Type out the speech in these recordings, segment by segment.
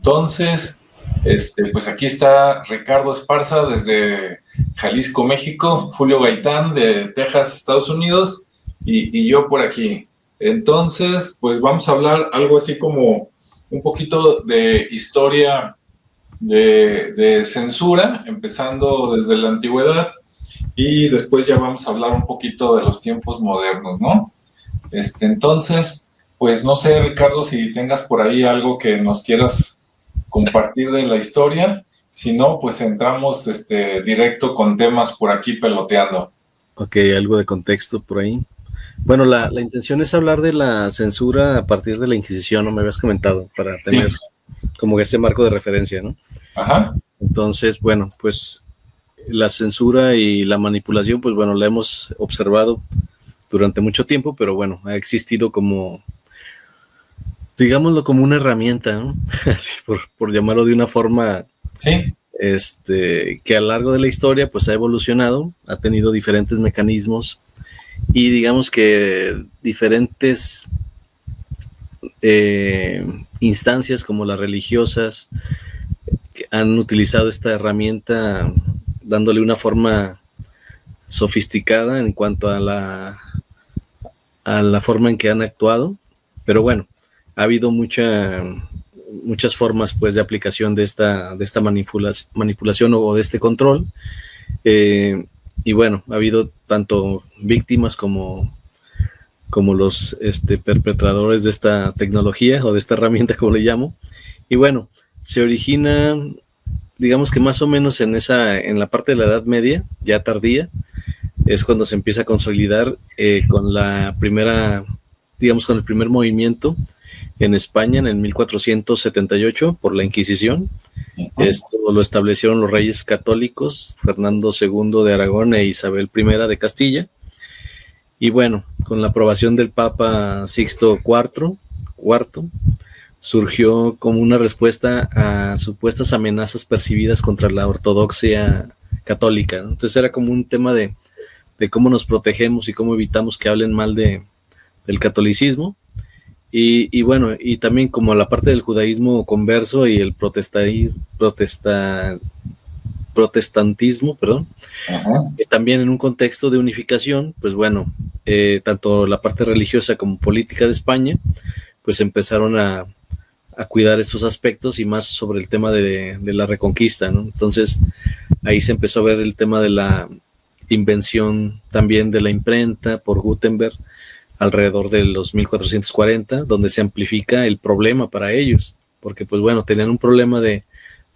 Entonces, pues aquí está Ricardo Esparza desde Jalisco, México, Julio Gaitán de Texas, Estados Unidos, y yo por aquí. Entonces, pues vamos a hablar algo así como un poquito de historia de censura, empezando desde la antigüedad, y después ya vamos a hablar un poquito de los tiempos modernos, ¿no? Entonces, pues no sé, Ricardo, si tengas por ahí algo que nos quieras compartir de la historia. Si no, pues entramos directo con temas por aquí peloteando. Ok, algo de contexto por ahí. Bueno, la intención es hablar de la censura a partir de la Inquisición, ¿no? Me habías comentado, para tener como este marco de referencia, ¿no? Ajá. Entonces, bueno, pues la censura y la manipulación, pues bueno, la hemos observado durante mucho tiempo, pero bueno, ha existido como, digámoslo, como una herramienta, ¿no? Así por llamarlo de una forma, sí, que a lo largo de la historia, pues ha evolucionado, ha tenido diferentes mecanismos y digamos que diferentes instancias como las religiosas que han utilizado esta herramienta dándole una forma sofisticada en cuanto a la forma en que han actuado, pero bueno, ha habido muchas formas pues de aplicación de esta manipulación o de este control, y bueno, ha habido tanto víctimas como los perpetradores de esta tecnología o de esta herramienta, como le llamo. Y bueno, se origina, digamos que más o menos en la parte de la Edad Media, ya tardía, es cuando se empieza a consolidar con la primera, digamos, con el primer movimiento en España en el 1478 por la Inquisición. Esto lo establecieron los reyes católicos, Fernando II de Aragón e Isabel I de Castilla. Y bueno, con la aprobación del Papa Sixto IV, surgió como una respuesta a supuestas amenazas percibidas contra la ortodoxia católica, ¿no? Entonces era como un tema de cómo nos protegemos y cómo evitamos que hablen mal del catolicismo. Y bueno, y también como la parte del judaísmo converso y el protestantismo, también en un contexto de unificación, pues bueno, tanto la parte religiosa como política de España, pues empezaron a cuidar estos aspectos y más sobre el tema de la reconquista, ¿no? Entonces ahí se empezó a ver el tema de la invención también de la imprenta por Gutenberg alrededor de los 1440, donde se amplifica el problema para ellos, porque pues bueno, tenían un problema de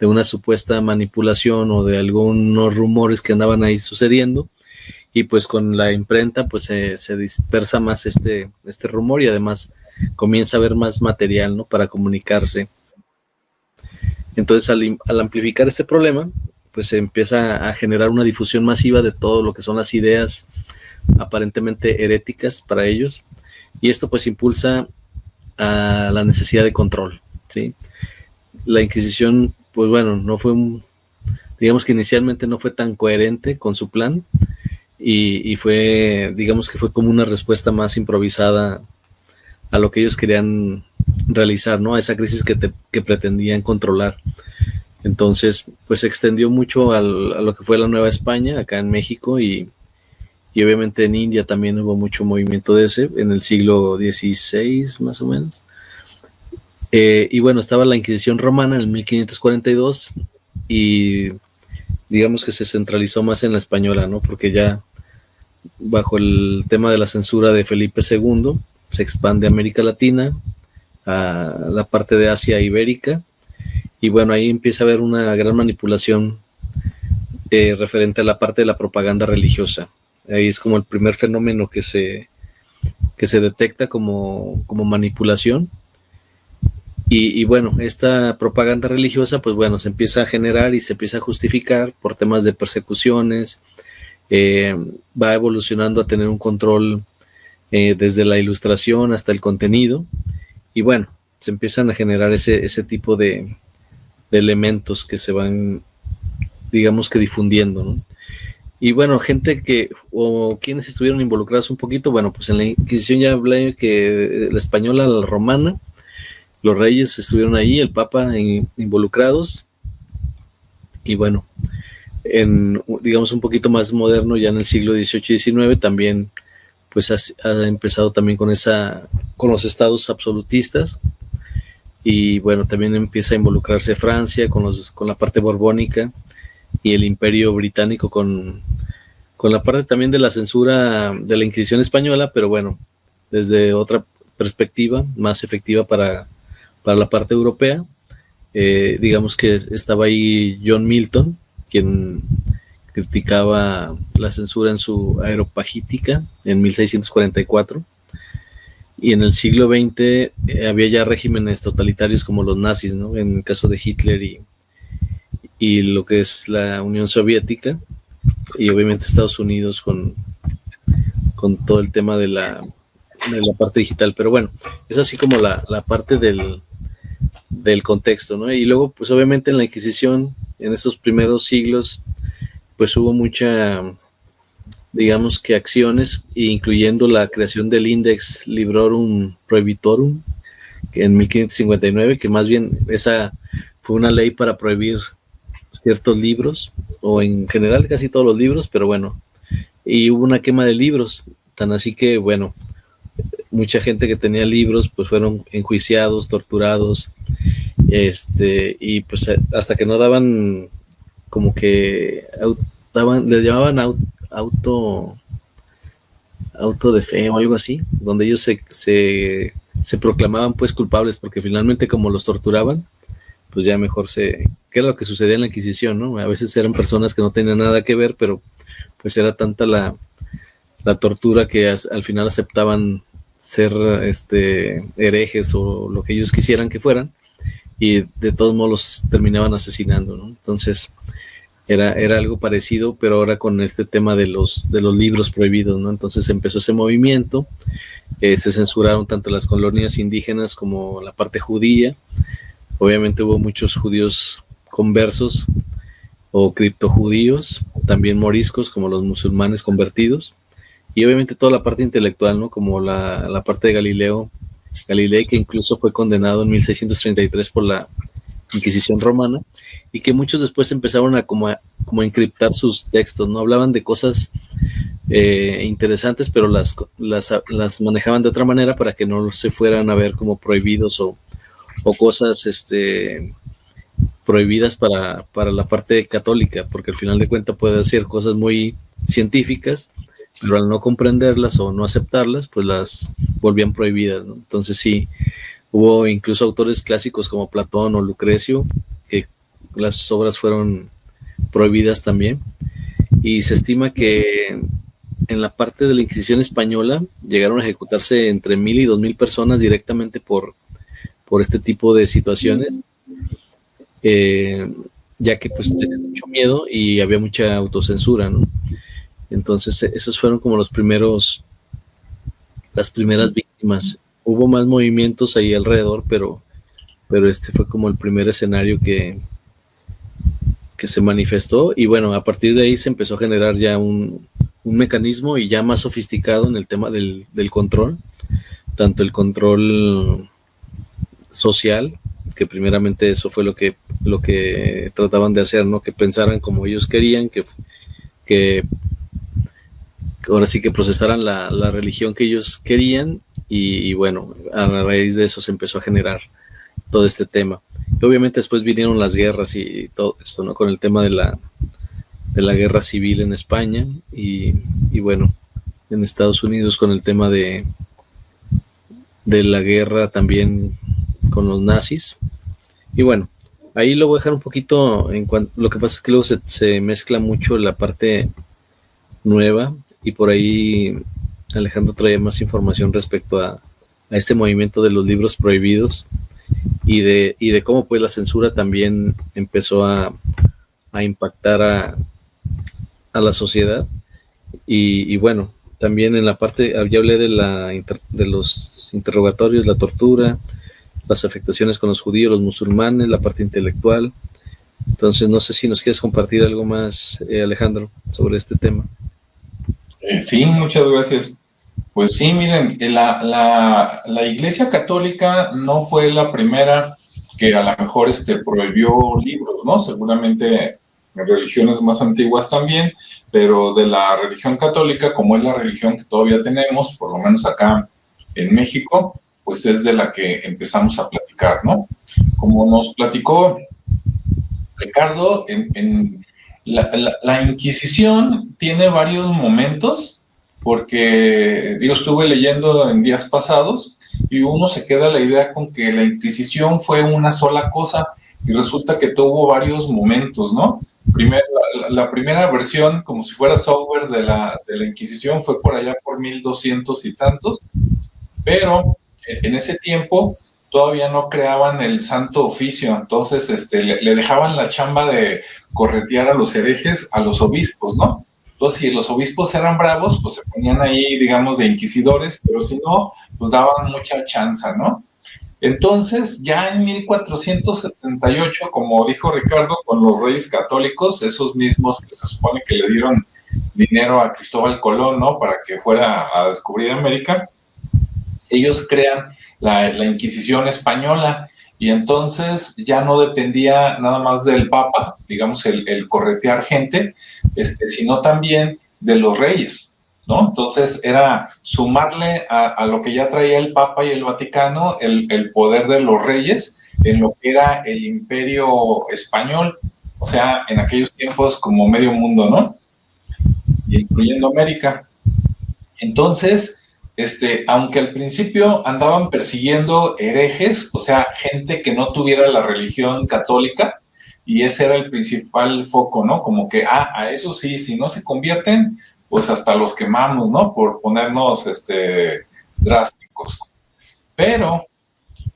una supuesta manipulación o de algunos rumores que andaban ahí sucediendo, y pues con la imprenta pues se dispersa más este rumor y además comienza a haber más material, ¿no?, para comunicarse. Entonces al amplificar este problema, pues se empieza a generar una difusión masiva de todo lo que son las ideas aparentemente heréticas para ellos, y esto pues impulsa a la necesidad de control, ¿sí? La Inquisición, pues bueno, no fue digamos que inicialmente no fue tan coherente con su plan, y fue, digamos que fue como una respuesta más improvisada a lo que ellos querían realizar, ¿no?, a esa crisis que pretendían controlar. Entonces, pues se extendió mucho a lo que fue la Nueva España, acá en México, y obviamente en India también hubo mucho movimiento de ese, en el siglo XVI más o menos. Y bueno, estaba la Inquisición romana en el 1542, y digamos que se centralizó más en la española, ¿no?, porque ya bajo el tema de la censura de Felipe II, se expande a América Latina, a la parte de Asia ibérica, y bueno, ahí empieza a haber una gran manipulación referente a la parte de la propaganda religiosa. Ahí es como el primer fenómeno que se detecta como manipulación. Y bueno, esta propaganda religiosa, pues bueno, se empieza a generar y se empieza a justificar por temas de persecuciones, va evolucionando a tener un control desde la ilustración hasta el contenido, y bueno, se empiezan a generar ese tipo de elementos que se van, digamos que difundiendo, ¿no? Y bueno, gente o quienes estuvieron involucrados un poquito, bueno, pues en la Inquisición ya hablé que la española, la romana, los reyes estuvieron ahí, el Papa involucrados, y bueno, digamos un poquito más moderno, ya en el siglo XVIII y XIX, también pues ha empezado también con los estados absolutistas, y bueno, también empieza a involucrarse Francia con la parte borbónica, y el Imperio Británico con la parte también de la censura de la Inquisición española, pero bueno, desde otra perspectiva más efectiva para la parte europea. Digamos que estaba ahí John Milton, quien criticaba la censura en su Areopagítica en 1644, y en el siglo XX había ya regímenes totalitarios como los nazis, ¿no? En el caso de Hitler y lo que es la Unión Soviética, y obviamente Estados Unidos con todo el tema de la parte digital. Pero bueno, es así como la parte del contexto, ¿no? Y luego, pues obviamente en la Inquisición, en esos primeros siglos, pues hubo mucha, digamos que acciones, incluyendo la creación del Index Librorum Prohibitorum, que en 1559, que más bien esa fue una ley para prohibir ciertos libros, o en general casi todos los libros, pero bueno, y hubo una quema de libros, tan así que, bueno, mucha gente que tenía libros, pues fueron enjuiciados, torturados, y pues hasta que no daban, como que les llamaban auto de fe o algo así, donde ellos se proclamaban pues culpables, porque finalmente como los torturaban, pues ya mejor que era lo que sucedía en la Inquisición, ¿no? A veces eran personas que no tenían nada que ver, pero pues era tanta la tortura que al final aceptaban ser herejes o lo que ellos quisieran que fueran, y de todos modos los terminaban asesinando, ¿no? Entonces era algo parecido, pero ahora con este tema de los libros prohibidos, ¿no? Entonces empezó ese movimiento, se censuraron tanto las colonias indígenas como la parte judía. Obviamente hubo muchos judíos conversos o criptojudíos, también moriscos como los musulmanes convertidos, y obviamente toda la parte intelectual, ¿no? Como la parte de Galilei, que incluso fue condenado en 1633 por la Inquisición romana, y que muchos después empezaron a como a encriptar sus textos, ¿no? Hablaban de cosas interesantes, pero las manejaban de otra manera para que no se fueran a ver como prohibidos o cosas prohibidas para la parte católica, porque al final de cuentas puede hacer cosas muy científicas, pero al no comprenderlas o no aceptarlas, pues las volvían prohibidas, ¿no? Entonces sí, hubo incluso autores clásicos como Platón o Lucrecio, que las obras fueron prohibidas también, y se estima que en la parte de la Inquisición española llegaron a ejecutarse entre 1,000 y 2,000 personas directamente por este tipo de situaciones, ya que pues tenías mucho miedo y había mucha autocensura, ¿no? Entonces esos fueron como las primeras víctimas. Hubo más movimientos ahí alrededor, pero este fue como el primer escenario que se manifestó, y bueno, a partir de ahí se empezó a generar ya un mecanismo y ya más sofisticado en el tema del control, tanto el control social, que primeramente eso fue lo que trataban de hacer, ¿no? Que pensaran como ellos querían, que ahora sí que procesaran la religión que ellos querían, y bueno, a raíz de eso se empezó a generar todo este tema. Y obviamente después vinieron las guerras y todo esto, ¿no? Con el tema de la guerra civil en España, y bueno, en Estados Unidos con el tema de la guerra también con los nazis. Y bueno, ahí lo voy a dejar un poquito lo que pasa es que luego se mezcla mucho la parte nueva, y por ahí Alejandro trae más información respecto a este movimiento de los libros prohibidos, y de cómo pues la censura también empezó a impactar a la sociedad. Y bueno, también en la parte, ya hablé de los interrogatorios, la tortura, las afectaciones con los judíos, los musulmanes, la parte intelectual. Entonces no sé si nos quieres compartir algo más, Alejandro, sobre este tema. Sí, muchas gracias. Pues sí, miren, la Iglesia Católica no fue la primera que a lo mejor prohibió libros, ¿no? Seguramente en religiones más antiguas también, pero de la religión católica, como es la religión que todavía tenemos, por lo menos acá en México, pues es de la que empezamos a platicar, ¿no? Como nos platicó Ricardo, la Inquisición tiene varios momentos, porque yo estuve leyendo en días pasados y uno se queda la idea con que la Inquisición fue una sola cosa y resulta que tuvo varios momentos, ¿no? Primero, la primera versión, como si fuera software de la Inquisición, fue por allá por 1200 y tantos, pero en ese tiempo todavía no creaban el santo oficio, entonces le dejaban la chamba de corretear a los herejes a los obispos, ¿no? Entonces, si los obispos eran bravos, pues se ponían ahí, digamos, de inquisidores, pero si no, pues daban mucha chanza, ¿no? Entonces, ya en 1478, como dijo Ricardo, con los reyes católicos, esos mismos que se supone que le dieron dinero a Cristóbal Colón, ¿no? Para que fuera a descubrir América, ellos crean la Inquisición española y entonces ya no dependía nada más del Papa, digamos, el corretear gente, sino también de los reyes, ¿no? Entonces era sumarle a lo que ya traía el Papa y el Vaticano el poder de los reyes en lo que era el imperio español, o sea, en aquellos tiempos como medio mundo, ¿no? Y incluyendo América. Entonces, aunque al principio andaban persiguiendo herejes, o sea, gente que no tuviera la religión católica, y ese era el principal foco, ¿no? Como que, a eso sí, si no se convierten, pues hasta los quemamos, ¿no? Por ponernos, drásticos. Pero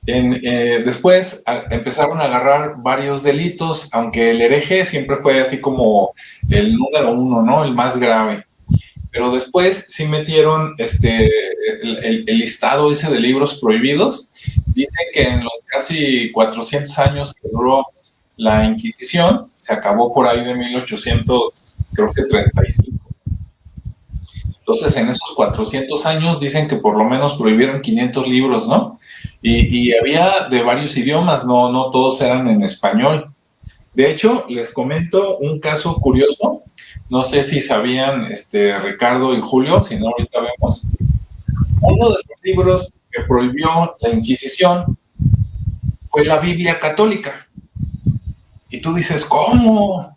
después empezaron a agarrar varios delitos, aunque el hereje siempre fue así como el número uno, ¿no? El más grave. Pero después sí metieron el listado ese de libros prohibidos. Dice que en los casi 400 años que duró la Inquisición, se acabó por ahí de 1800, creo que 35. Entonces, en esos 400 años dicen que por lo menos prohibieron 500 libros, ¿no? Y había de varios idiomas, no todos eran en español. De hecho, les comento un caso curioso. No sé si sabían, Ricardo y Julio, si no, ahorita vemos. Uno de los libros que prohibió la Inquisición fue la Biblia católica. Y tú dices, ¿cómo?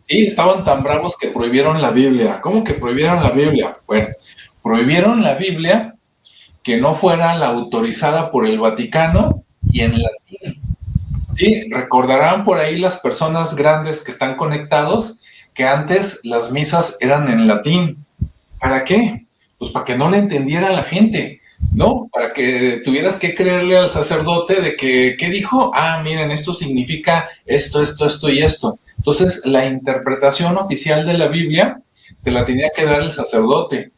Sí, estaban tan bravos que prohibieron la Biblia. ¿Cómo que prohibieron la Biblia? Bueno, prohibieron la Biblia que no fuera la autorizada por el Vaticano y en latín. Sí, recordarán por ahí las personas grandes que están conectados que antes las misas eran en latín. ¿Para qué? Pues para que no le entendiera la gente, ¿no? Para que tuvieras que creerle al sacerdote de que, ¿qué dijo? Miren, esto significa esto y esto. Entonces, la interpretación oficial de la Biblia te la tenía que dar el sacerdote.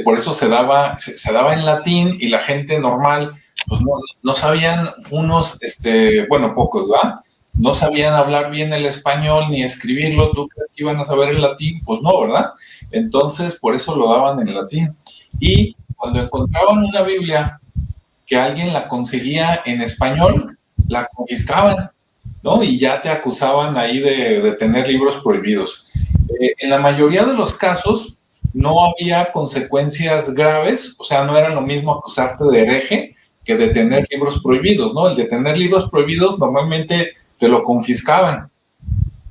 Por eso se daba en latín y la gente normal, pues no sabían unos, bueno, pocos, ¿va? No sabían hablar bien el español ni escribirlo. ¿Tú crees que iban a saber el latín? Pues no, ¿verdad? Entonces, por eso lo daban en latín. Y cuando encontraban una Biblia que alguien la conseguía en español, la confiscaban, ¿no? Y ya te acusaban ahí de tener libros prohibidos. En la mayoría de los casos no había consecuencias graves, o sea, no era lo mismo acusarte de hereje que de tener libros prohibidos, ¿no? El de tener libros prohibidos normalmente te lo confiscaban.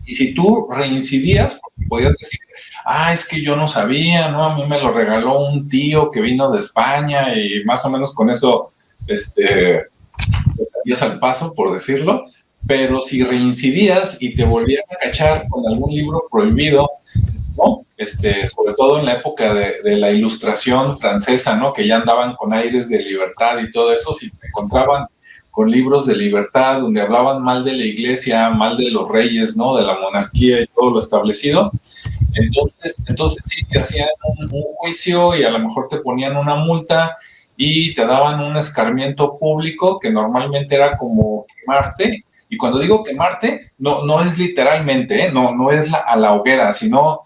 Y si tú reincidías, podías decir, es que yo no sabía, ¿no? A mí me lo regaló un tío que vino de España y más o menos con eso, salías al paso, por decirlo. Pero si reincidías y te volvían a cachar con algún libro prohibido, ¿no? Sobre todo en la época de la Ilustración francesa, ¿no? Que ya andaban con aires de libertad y todo eso, si te encontraban con libros de libertad donde hablaban mal de la iglesia, mal de los reyes, ¿no? De la monarquía y todo lo establecido, entonces sí te hacían un juicio y a lo mejor te ponían una multa y te daban un escarmiento público que normalmente era como quemarte. Y cuando digo quemarte, no es literalmente, no es a la hoguera, sino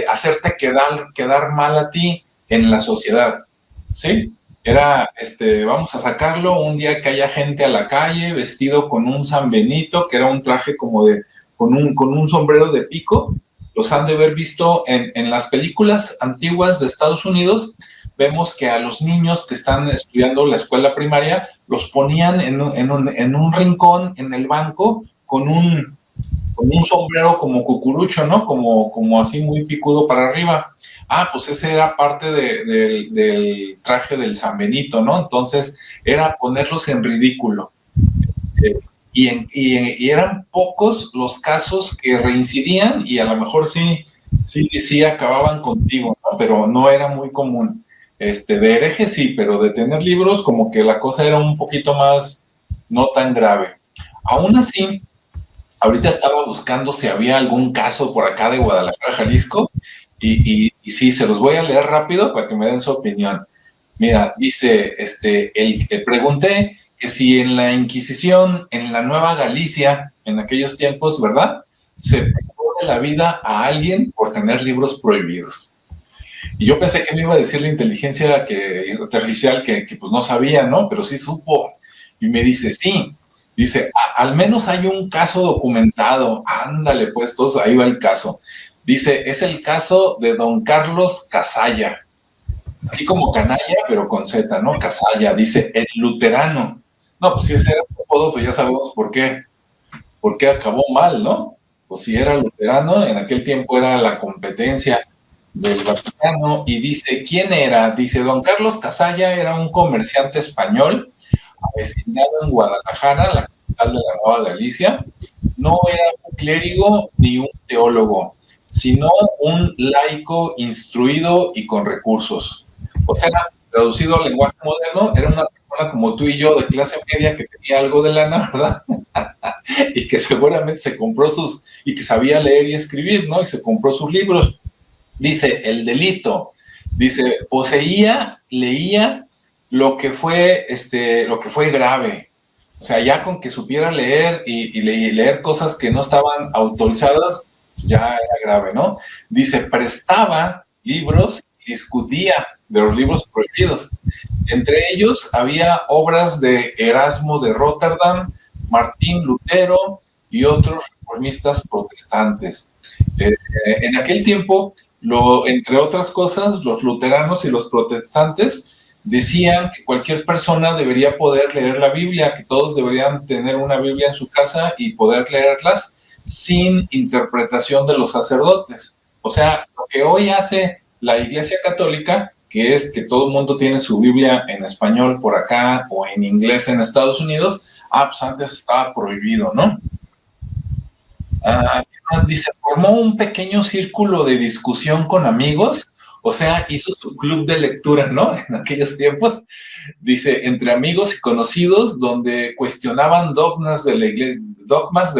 hacerte quedar mal a ti en la sociedad, ¿sí? Era, vamos a sacarlo un día que haya gente a la calle vestido con un San Benito, que era un traje como con un sombrero de pico. Los han de haber visto en las películas antiguas de Estados Unidos. Vemos que a los niños que están estudiando la escuela primaria los ponían en un rincón, en el banco, con un sombrero como cucurucho, ¿no? Como así muy picudo para arriba. Pues ese era parte del traje del San Benito, ¿no? Entonces era ponerlos en ridículo. Y eran pocos los casos que reincidían y a lo mejor sí acababan contigo, ¿no? Pero no era muy común. De herejes sí, pero de tener libros como que la cosa era un poquito más no tan grave. Aún así, ahorita estaba buscando si había algún caso por acá de Guadalajara, Jalisco, y sí, se los voy a leer rápido para que me den su opinión. Mira, dice, pregunté que si en la Inquisición, en la Nueva Galicia, en aquellos tiempos, ¿verdad?, se privó de la vida a alguien por tener libros prohibidos. Y yo pensé que me iba a decir la inteligencia artificial que pues no sabía, ¿no? Pero sí supo. Y me dice, sí. Dice, al menos hay un caso documentado. Ándale, pues, todos ahí va el caso. Dice, es el caso de don Carlos Casalla. Así como canalla, pero con Z, ¿no? Casalla. Dice, el luterano. No, pues si ese era su apodo, pues ya sabemos por qué. ¿Por qué acabó mal, no? Pues si era luterano, en aquel tiempo era la competencia del Vaticano. Y dice, ¿quién era? Dice, don Carlos Casalla era un comerciante español avecinado en Guadalajara, la capital de la Nueva Galicia. No era un clérigo ni un teólogo, sino un laico instruido y con recursos. O sea, traducido al lenguaje moderno, era una persona como tú y yo de clase media que tenía algo de lana, ¿verdad? Y que seguramente se compró y que sabía leer y escribir, ¿no? Y se compró sus libros. Dice, el delito, dice, poseía, leía lo que fue grave. O sea, ya con que supiera leer y leer cosas que no estaban autorizadas, pues ya era grave, ¿no? Dice, prestaba libros y discutía de los libros prohibidos. Entre ellos había obras de Erasmo de Rotterdam, Martín Lutero y otros reformistas protestantes. En aquel tiempo, entre otras cosas, los luteranos y los protestantes decían que cualquier persona debería poder leer la Biblia, que todos deberían tener una Biblia en su casa y poder leerlas sin interpretación de los sacerdotes. O sea, lo que hoy hace la Iglesia Católica, que es que todo el mundo tiene su Biblia en español por acá o en inglés en Estados Unidos, pues antes estaba prohibido, ¿no? Dice, formó un pequeño círculo de discusión con amigos, o sea, hizo su club de lectura, ¿no? En aquellos tiempos, dice, entre amigos y conocidos, donde cuestionaban dogmas de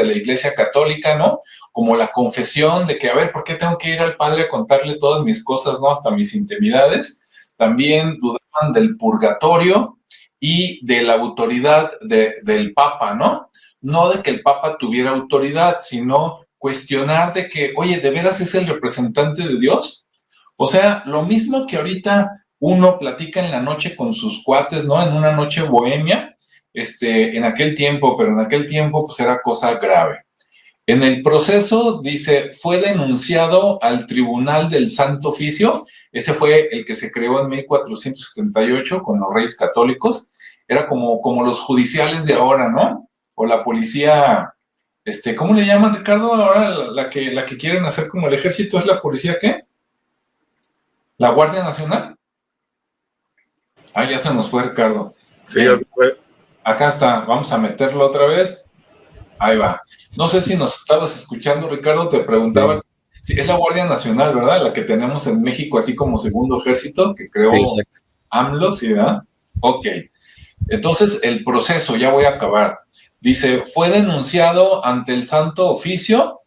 la Iglesia Católica, ¿no? Como la confesión de que, a ver, ¿por qué tengo que ir al Padre a contarle todas mis cosas, ¿no? Hasta mis intimidades. También dudaban del purgatorio y de la autoridad del Papa, ¿no? No de que el Papa tuviera autoridad, sino cuestionar de que, oye, ¿de veras es el representante de Dios? O sea, lo mismo que ahorita uno platica en la noche con sus cuates, ¿no? En una noche bohemia, en aquel tiempo, pero en aquel tiempo pues era cosa grave. En el proceso, dice, fue denunciado al Tribunal del Santo Oficio. Ese fue el que se creó en 1478 con los Reyes Católicos. Era como los judiciales de ahora, ¿no? O la policía, ¿cómo le llaman, Ricardo? Ahora la que quieren hacer como el ejército, ¿es la policía qué? ¿La Guardia Nacional? Ya se nos fue, Ricardo. Sí, ya se fue. Acá está, vamos a meterlo otra vez. Ahí va. No sé si nos estabas escuchando, Ricardo, te preguntaba. Sí, es la Guardia Nacional, ¿verdad? La que tenemos en México, así como segundo ejército, que creó AMLO, ¿sí, verdad? Ok. Entonces, el proceso, ya voy a acabar. Dice, fue denunciado ante el Santo Oficio,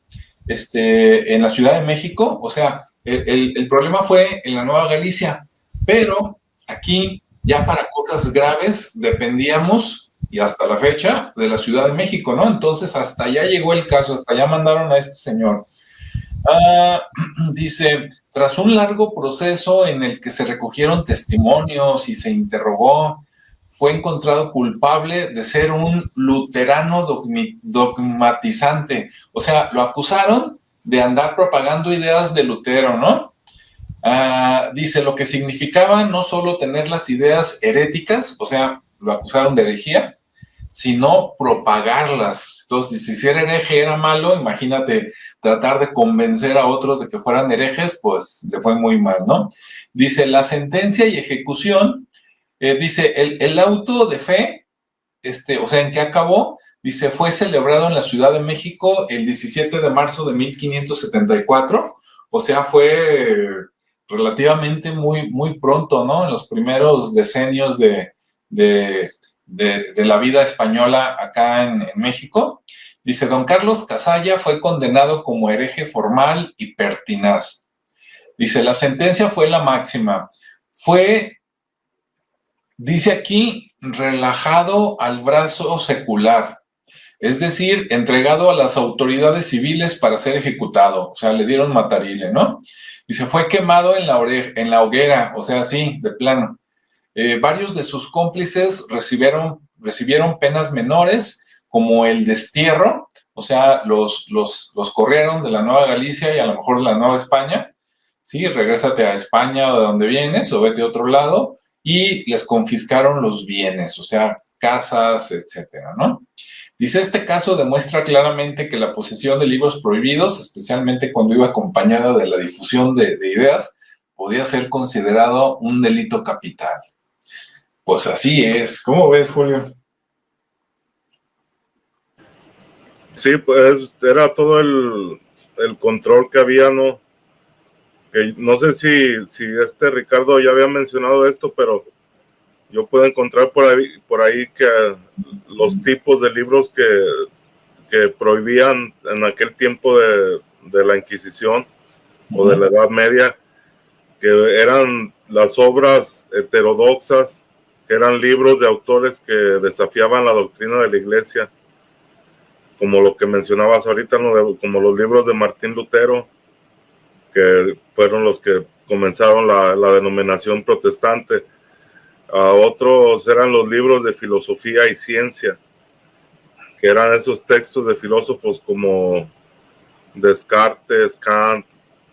en la Ciudad de México. O sea, el problema fue en la Nueva Galicia, pero aquí, ya para cosas graves, dependíamos, y hasta la fecha, de la Ciudad de México, ¿no? Entonces, hasta allá llegó el caso, hasta allá mandaron a este señor. Dice, tras un largo proceso en el que se recogieron testimonios y se interrogó, fue encontrado culpable de ser un luterano dogmatizante. O sea, lo acusaron de andar propagando ideas de Lutero, ¿no? Dice, lo que significaba no solo tener las ideas heréticas, o sea, lo acusaron de herejía, sino propagarlas. Entonces, si ser hereje era malo, imagínate tratar de convencer a otros de que fueran herejes, pues le fue muy mal, ¿no? Dice, la sentencia y ejecución, dice, el auto de fe, o sea, ¿en qué acabó? Dice, fue celebrado en la Ciudad de México el 17 de marzo de 1574, o sea, fue relativamente muy pronto, ¿no? En los primeros decenios de la vida española acá en México. Dice, don Carlos Casalla fue condenado como hereje formal y pertinaz. Dice, la sentencia fue la máxima. Fue, dice aquí, relajado al brazo secular, es decir, entregado a las autoridades civiles para ser ejecutado. O sea, le dieron matarile, ¿no? Y se fue quemado en la hoguera, o sea, sí, de plano. Varios de sus cómplices recibieron penas menores, como el destierro, o sea, los corrieron de la Nueva Galicia y a lo mejor de la Nueva España, ¿sí? Regrésate a España o de donde vienes o vete a otro lado, y les confiscaron los bienes, o sea, casas, etcétera, ¿no? Dice, este caso demuestra claramente que la posesión de libros prohibidos, especialmente cuando iba acompañada de la difusión de ideas, podía ser considerado un delito capital. Pues así es. ¿Cómo ves, Julio? Sí, pues era todo el control que había, ¿no? Que no sé si Ricardo ya había mencionado esto, pero yo puedo encontrar por ahí que los tipos de libros que prohibían en aquel tiempo de la Inquisición o de la Edad Media, que eran las obras heterodoxas, que eran libros de autores que desafiaban la doctrina de la Iglesia, como lo que mencionabas ahorita, ¿no? Como los libros de Martín Lutero, que fueron los que comenzaron la denominación protestante. Otros eran los libros de filosofía y ciencia, que eran esos textos de filósofos como Descartes, Kant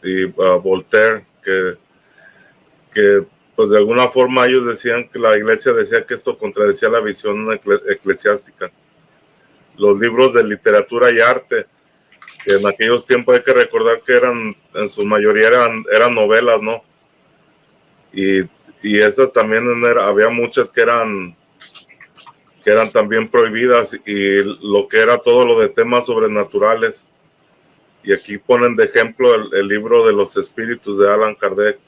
y Voltaire, que pues de alguna forma ellos decían que la Iglesia decía que esto contradecía la visión eclesiástica. Los libros de literatura y arte, que en aquellos tiempos hay que recordar que en su mayoría eran novelas, ¿no? Y esas también había muchas que eran también prohibidas, y lo que era todo lo de temas sobrenaturales. Y aquí ponen de ejemplo el libro de los espíritus de Allan Kardec.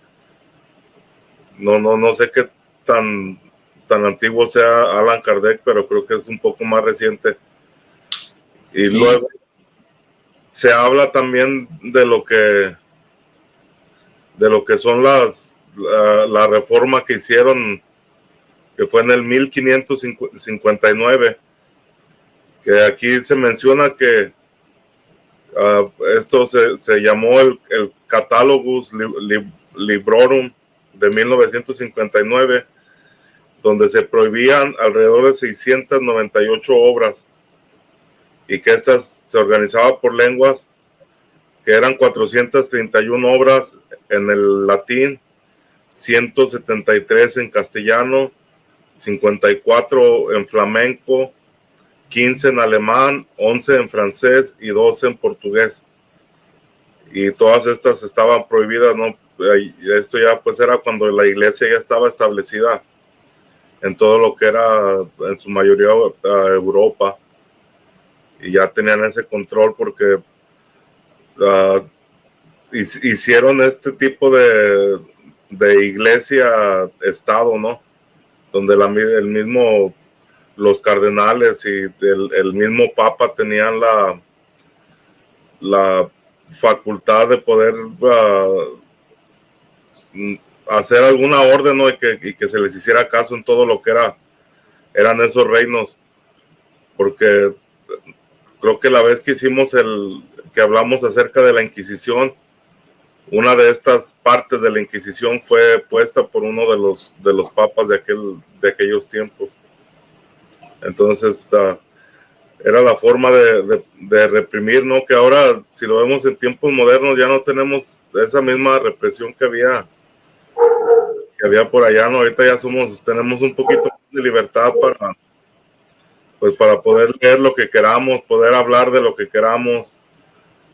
No sé qué tan antiguo sea Allan Kardec, pero creo que es un poco más reciente. Y sí. Luego se habla también de lo que son la reforma que hicieron, que fue en el 1559, que aquí se menciona que esto se llamó el Catalogus Librorum de 1959, donde se prohibían alrededor de 698 obras, y que estas se organizaba por lenguas, que eran 431 obras en el latín, 173 en castellano, 54 en flamenco, 15 en alemán, 11 en francés y 12 en portugués. Y todas estas estaban prohibidas, ¿no? Esto ya pues era cuando la Iglesia ya estaba establecida en todo lo que era en su mayoría Europa, y ya tenían ese control porque hicieron este tipo de iglesia-estado, ¿no? Donde los cardenales y el mismo papa tenían la facultad de poder hacer alguna orden, ¿no? y que se les hiciera caso en todo lo que eran esos reinos, porque creo que la vez que hicimos el que hablamos acerca de la Inquisición, una de estas partes de la Inquisición fue puesta por uno de los papas de aquellos tiempos. Entonces, era la forma de reprimir, ¿no? Que ahora, si lo vemos en tiempos modernos, ya no tenemos esa misma represión que había por allá, ¿no? Ahorita ya tenemos un poquito de libertad para poder leer lo que queramos, poder hablar de lo que queramos,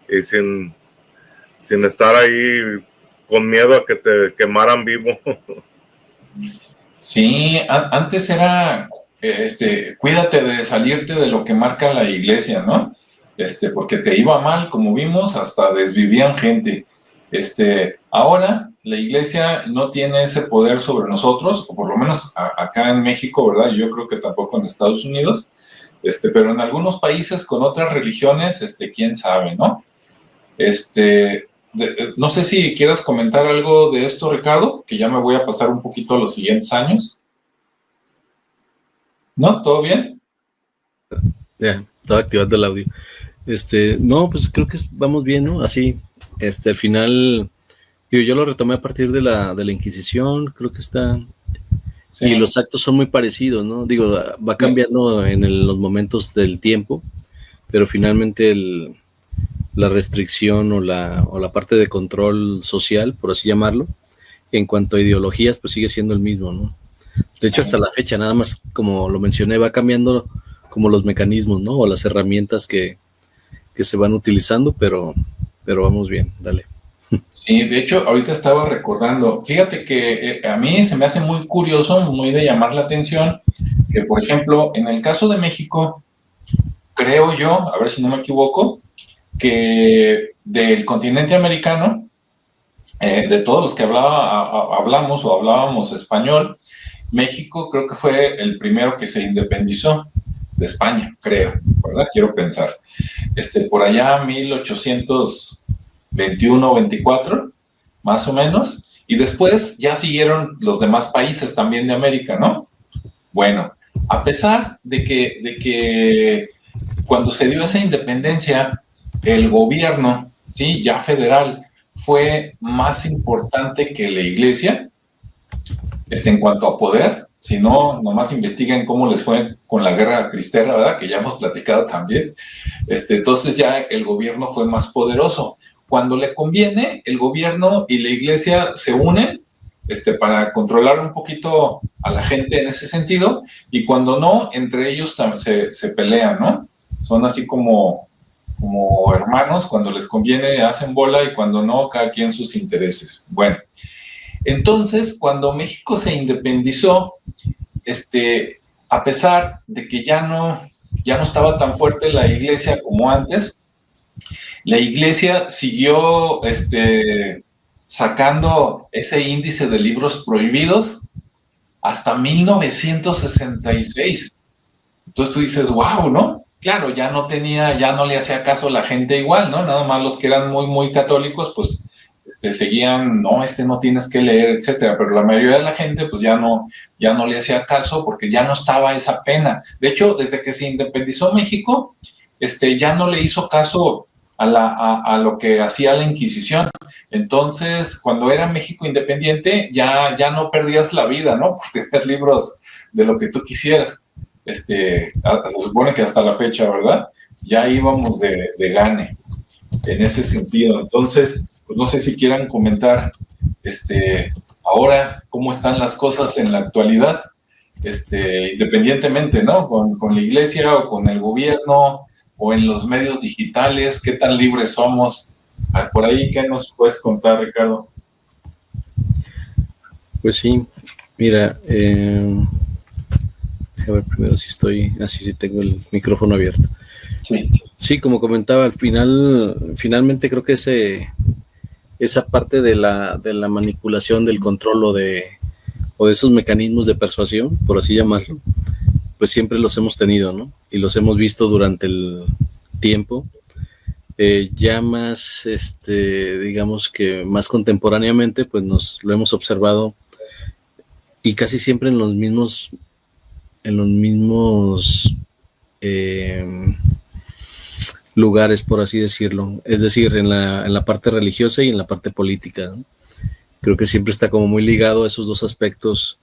y sin estar ahí con miedo a que te quemaran vivo. Sí, antes era, cuídate de salirte de lo que marca la iglesia, ¿no? Porque te iba mal, como vimos, hasta desvivían gente. Ahora la iglesia no tiene ese poder sobre nosotros, o por lo menos acá en México, ¿verdad? Yo creo que tampoco en Estados Unidos, pero en algunos países con otras religiones, quién sabe, ¿no? No sé si quieras comentar algo de esto, Ricardo, que ya me voy a pasar un poquito a los siguientes años. ¿No? ¿Todo bien? Ya, estaba activando el audio. No, pues creo que vamos bien, ¿no? Así, al final, yo lo retomé a partir de la Inquisición, creo que está... Sí. Y los actos son muy parecidos, ¿no? Digo, va cambiando en los momentos del tiempo, pero finalmente la restricción o la parte de control social, por así llamarlo, en cuanto a ideologías, pues sigue siendo el mismo, ¿no? De hecho, hasta la fecha, nada más, como lo mencioné, va cambiando como los mecanismos, ¿no? O las herramientas que se van utilizando, pero vamos bien, dale. Sí, de hecho, ahorita estaba recordando, fíjate que a mí se me hace muy curioso, muy de llamar la atención, que por ejemplo, en el caso de México, creo yo, a ver si no me equivoco, que del continente americano, de todos los que hablábamos español, México creo que fue el primero que se independizó de España, creo, ¿verdad? Quiero pensar. Por allá 1821-24, más o menos, y después ya siguieron los demás países también de América, ¿no? Bueno, a pesar de que cuando se dio esa independencia, el gobierno, ¿sí? Ya federal, fue más importante que la iglesia, en cuanto a poder. Si no, nomás investiguen cómo les fue con la guerra cristera, ¿verdad? Que ya hemos platicado también. Entonces ya el gobierno fue más poderoso. Cuando le conviene, el gobierno y la iglesia se unen para controlar un poquito a la gente en ese sentido, y cuando no, entre ellos se pelean, ¿no? Son así como hermanos, cuando les conviene hacen bola y cuando no, cada quien sus intereses. Bueno, entonces, cuando México se independizó, a pesar de que ya no estaba tan fuerte la iglesia como antes, la iglesia siguió sacando ese índice de libros prohibidos hasta 1966. Entonces tú dices, wow, ¿no? Claro, ya no le hacía caso a la gente igual, ¿no? Nada más los que eran muy, muy católicos, pues seguían, no, no tienes que leer, etcétera, pero la mayoría de la gente pues ya no le hacía caso porque ya no estaba esa pena. De hecho, desde que se independizó México, ya no le hizo caso a lo que hacía la Inquisición. Entonces, cuando era México independiente, ya no perdías la vida, ¿no? Por tener libros de lo que tú quisieras. Se supone que hasta la fecha, ¿verdad? Ya íbamos de gane en ese sentido. Entonces, pues no sé si quieran comentar ahora cómo están las cosas en la actualidad, independientemente, ¿no? Con la iglesia o con el gobierno o en los medios digitales, qué tan libres somos. Por ahí, ¿qué nos puedes contar, Ricardo? Pues sí, mira, a ver primero si sí tengo el micrófono abierto. Sí, como comentaba, finalmente creo que esa parte de la manipulación, del control o de esos mecanismos de persuasión, por así llamarlo, pues siempre los hemos tenido, ¿no? Y los hemos visto durante el tiempo, ya más, digamos que más contemporáneamente, pues lo hemos observado, y casi siempre en los mismos lugares, por así decirlo, es decir, en la parte religiosa y en la parte política, ¿no? Creo que siempre está como muy ligado a esos dos aspectos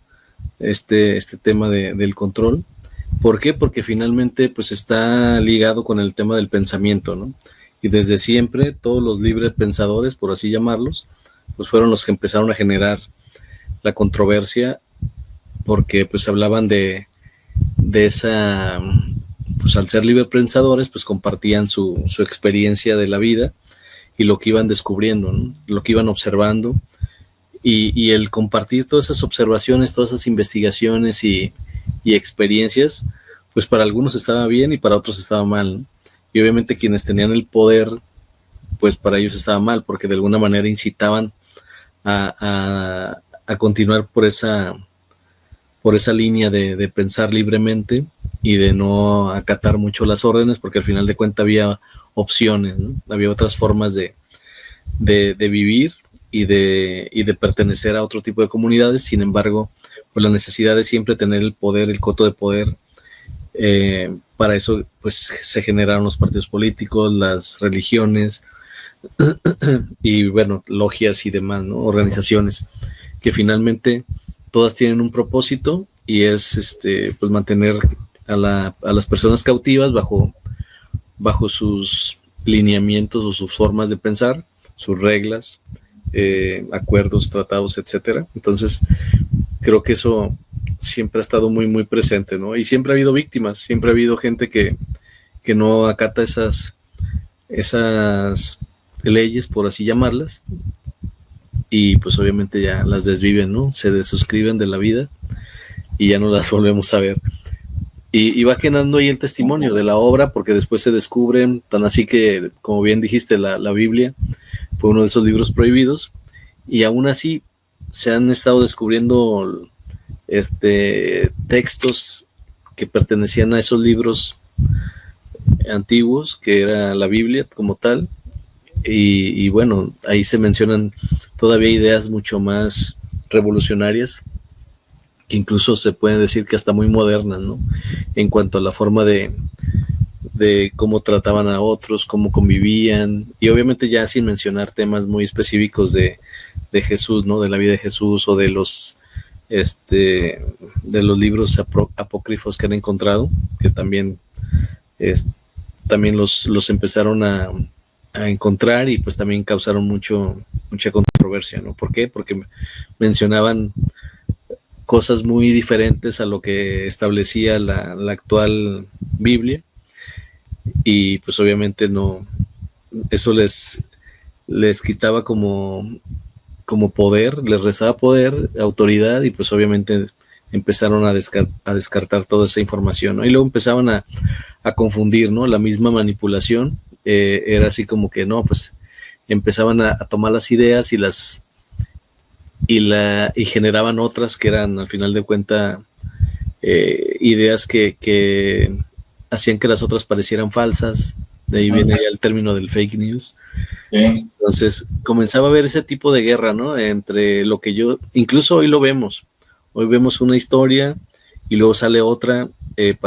este tema del control. ¿Por qué? Porque finalmente pues está ligado con el tema del pensamiento, ¿no? Y desde siempre todos los libres pensadores, por así llamarlos, pues fueron los que empezaron a generar la controversia, porque pues hablaban de esa, pues al ser libre pensadores, pues compartían su experiencia de la vida y lo que iban descubriendo, ¿no? Lo que iban observando, y el compartir todas esas observaciones, todas esas investigaciones y experiencias, pues para algunos estaba bien y para otros estaba mal, ¿no? Y obviamente quienes tenían el poder, pues para ellos estaba mal, porque de alguna manera incitaban a continuar por esa línea de pensar libremente y de no acatar mucho las órdenes, porque al final de cuentas había opciones, ¿no? Había otras formas de vivir y de pertenecer a otro tipo de comunidades. Sin embargo, pues la necesidad de siempre tener el poder, el coto de poder, para eso pues se generaron los partidos políticos, las religiones y bueno, logias y demás, ¿no? Organizaciones que finalmente todas tienen un propósito, y es pues mantener a las personas cautivas bajo sus lineamientos o sus formas de pensar, sus reglas, acuerdos, tratados, etcétera. Entonces creo que eso siempre ha estado muy muy presente, ¿no? Y siempre ha habido víctimas, siempre ha habido gente que no acata esas leyes, por así llamarlas, y pues obviamente ya las desviven, ¿no? Se desuscriben de la vida y ya no las volvemos a ver. Y va quedando ahí el testimonio de la obra, porque después se descubren, tan así que, como bien dijiste, la Biblia fue uno de esos libros prohibidos, y aún así se han estado descubriendo textos que pertenecían a esos libros antiguos, que era la Biblia como tal, y bueno, ahí se mencionan todavía ideas mucho más revolucionarias, que incluso se puede decir que hasta muy modernas, ¿no? En cuanto a la forma de cómo trataban a otros, cómo convivían, y obviamente ya sin mencionar temas muy específicos de Jesús, ¿no? De la vida de Jesús, o de los libros apócrifos que han encontrado, que también los empezaron a encontrar, y pues también causaron mucha controversia, ¿no? ¿Por qué? Porque mencionaban cosas muy diferentes a lo que establecía la actual Biblia, y pues obviamente no, eso les quitaba como poder, les restaba poder, autoridad, y pues obviamente empezaron a descartar toda esa información, ¿no? Y luego empezaban a confundir, ¿no? La misma manipulación, era así como que no, pues empezaban a tomar las ideas y generaban otras que eran, al final de cuentas, ideas que hacían que las otras parecieran falsas. De ahí viene ya el término del fake news. Entonces comenzaba a haber ese tipo de guerra, ¿no? Entre lo que incluso hoy lo vemos. Hoy vemos una historia y luego sale otra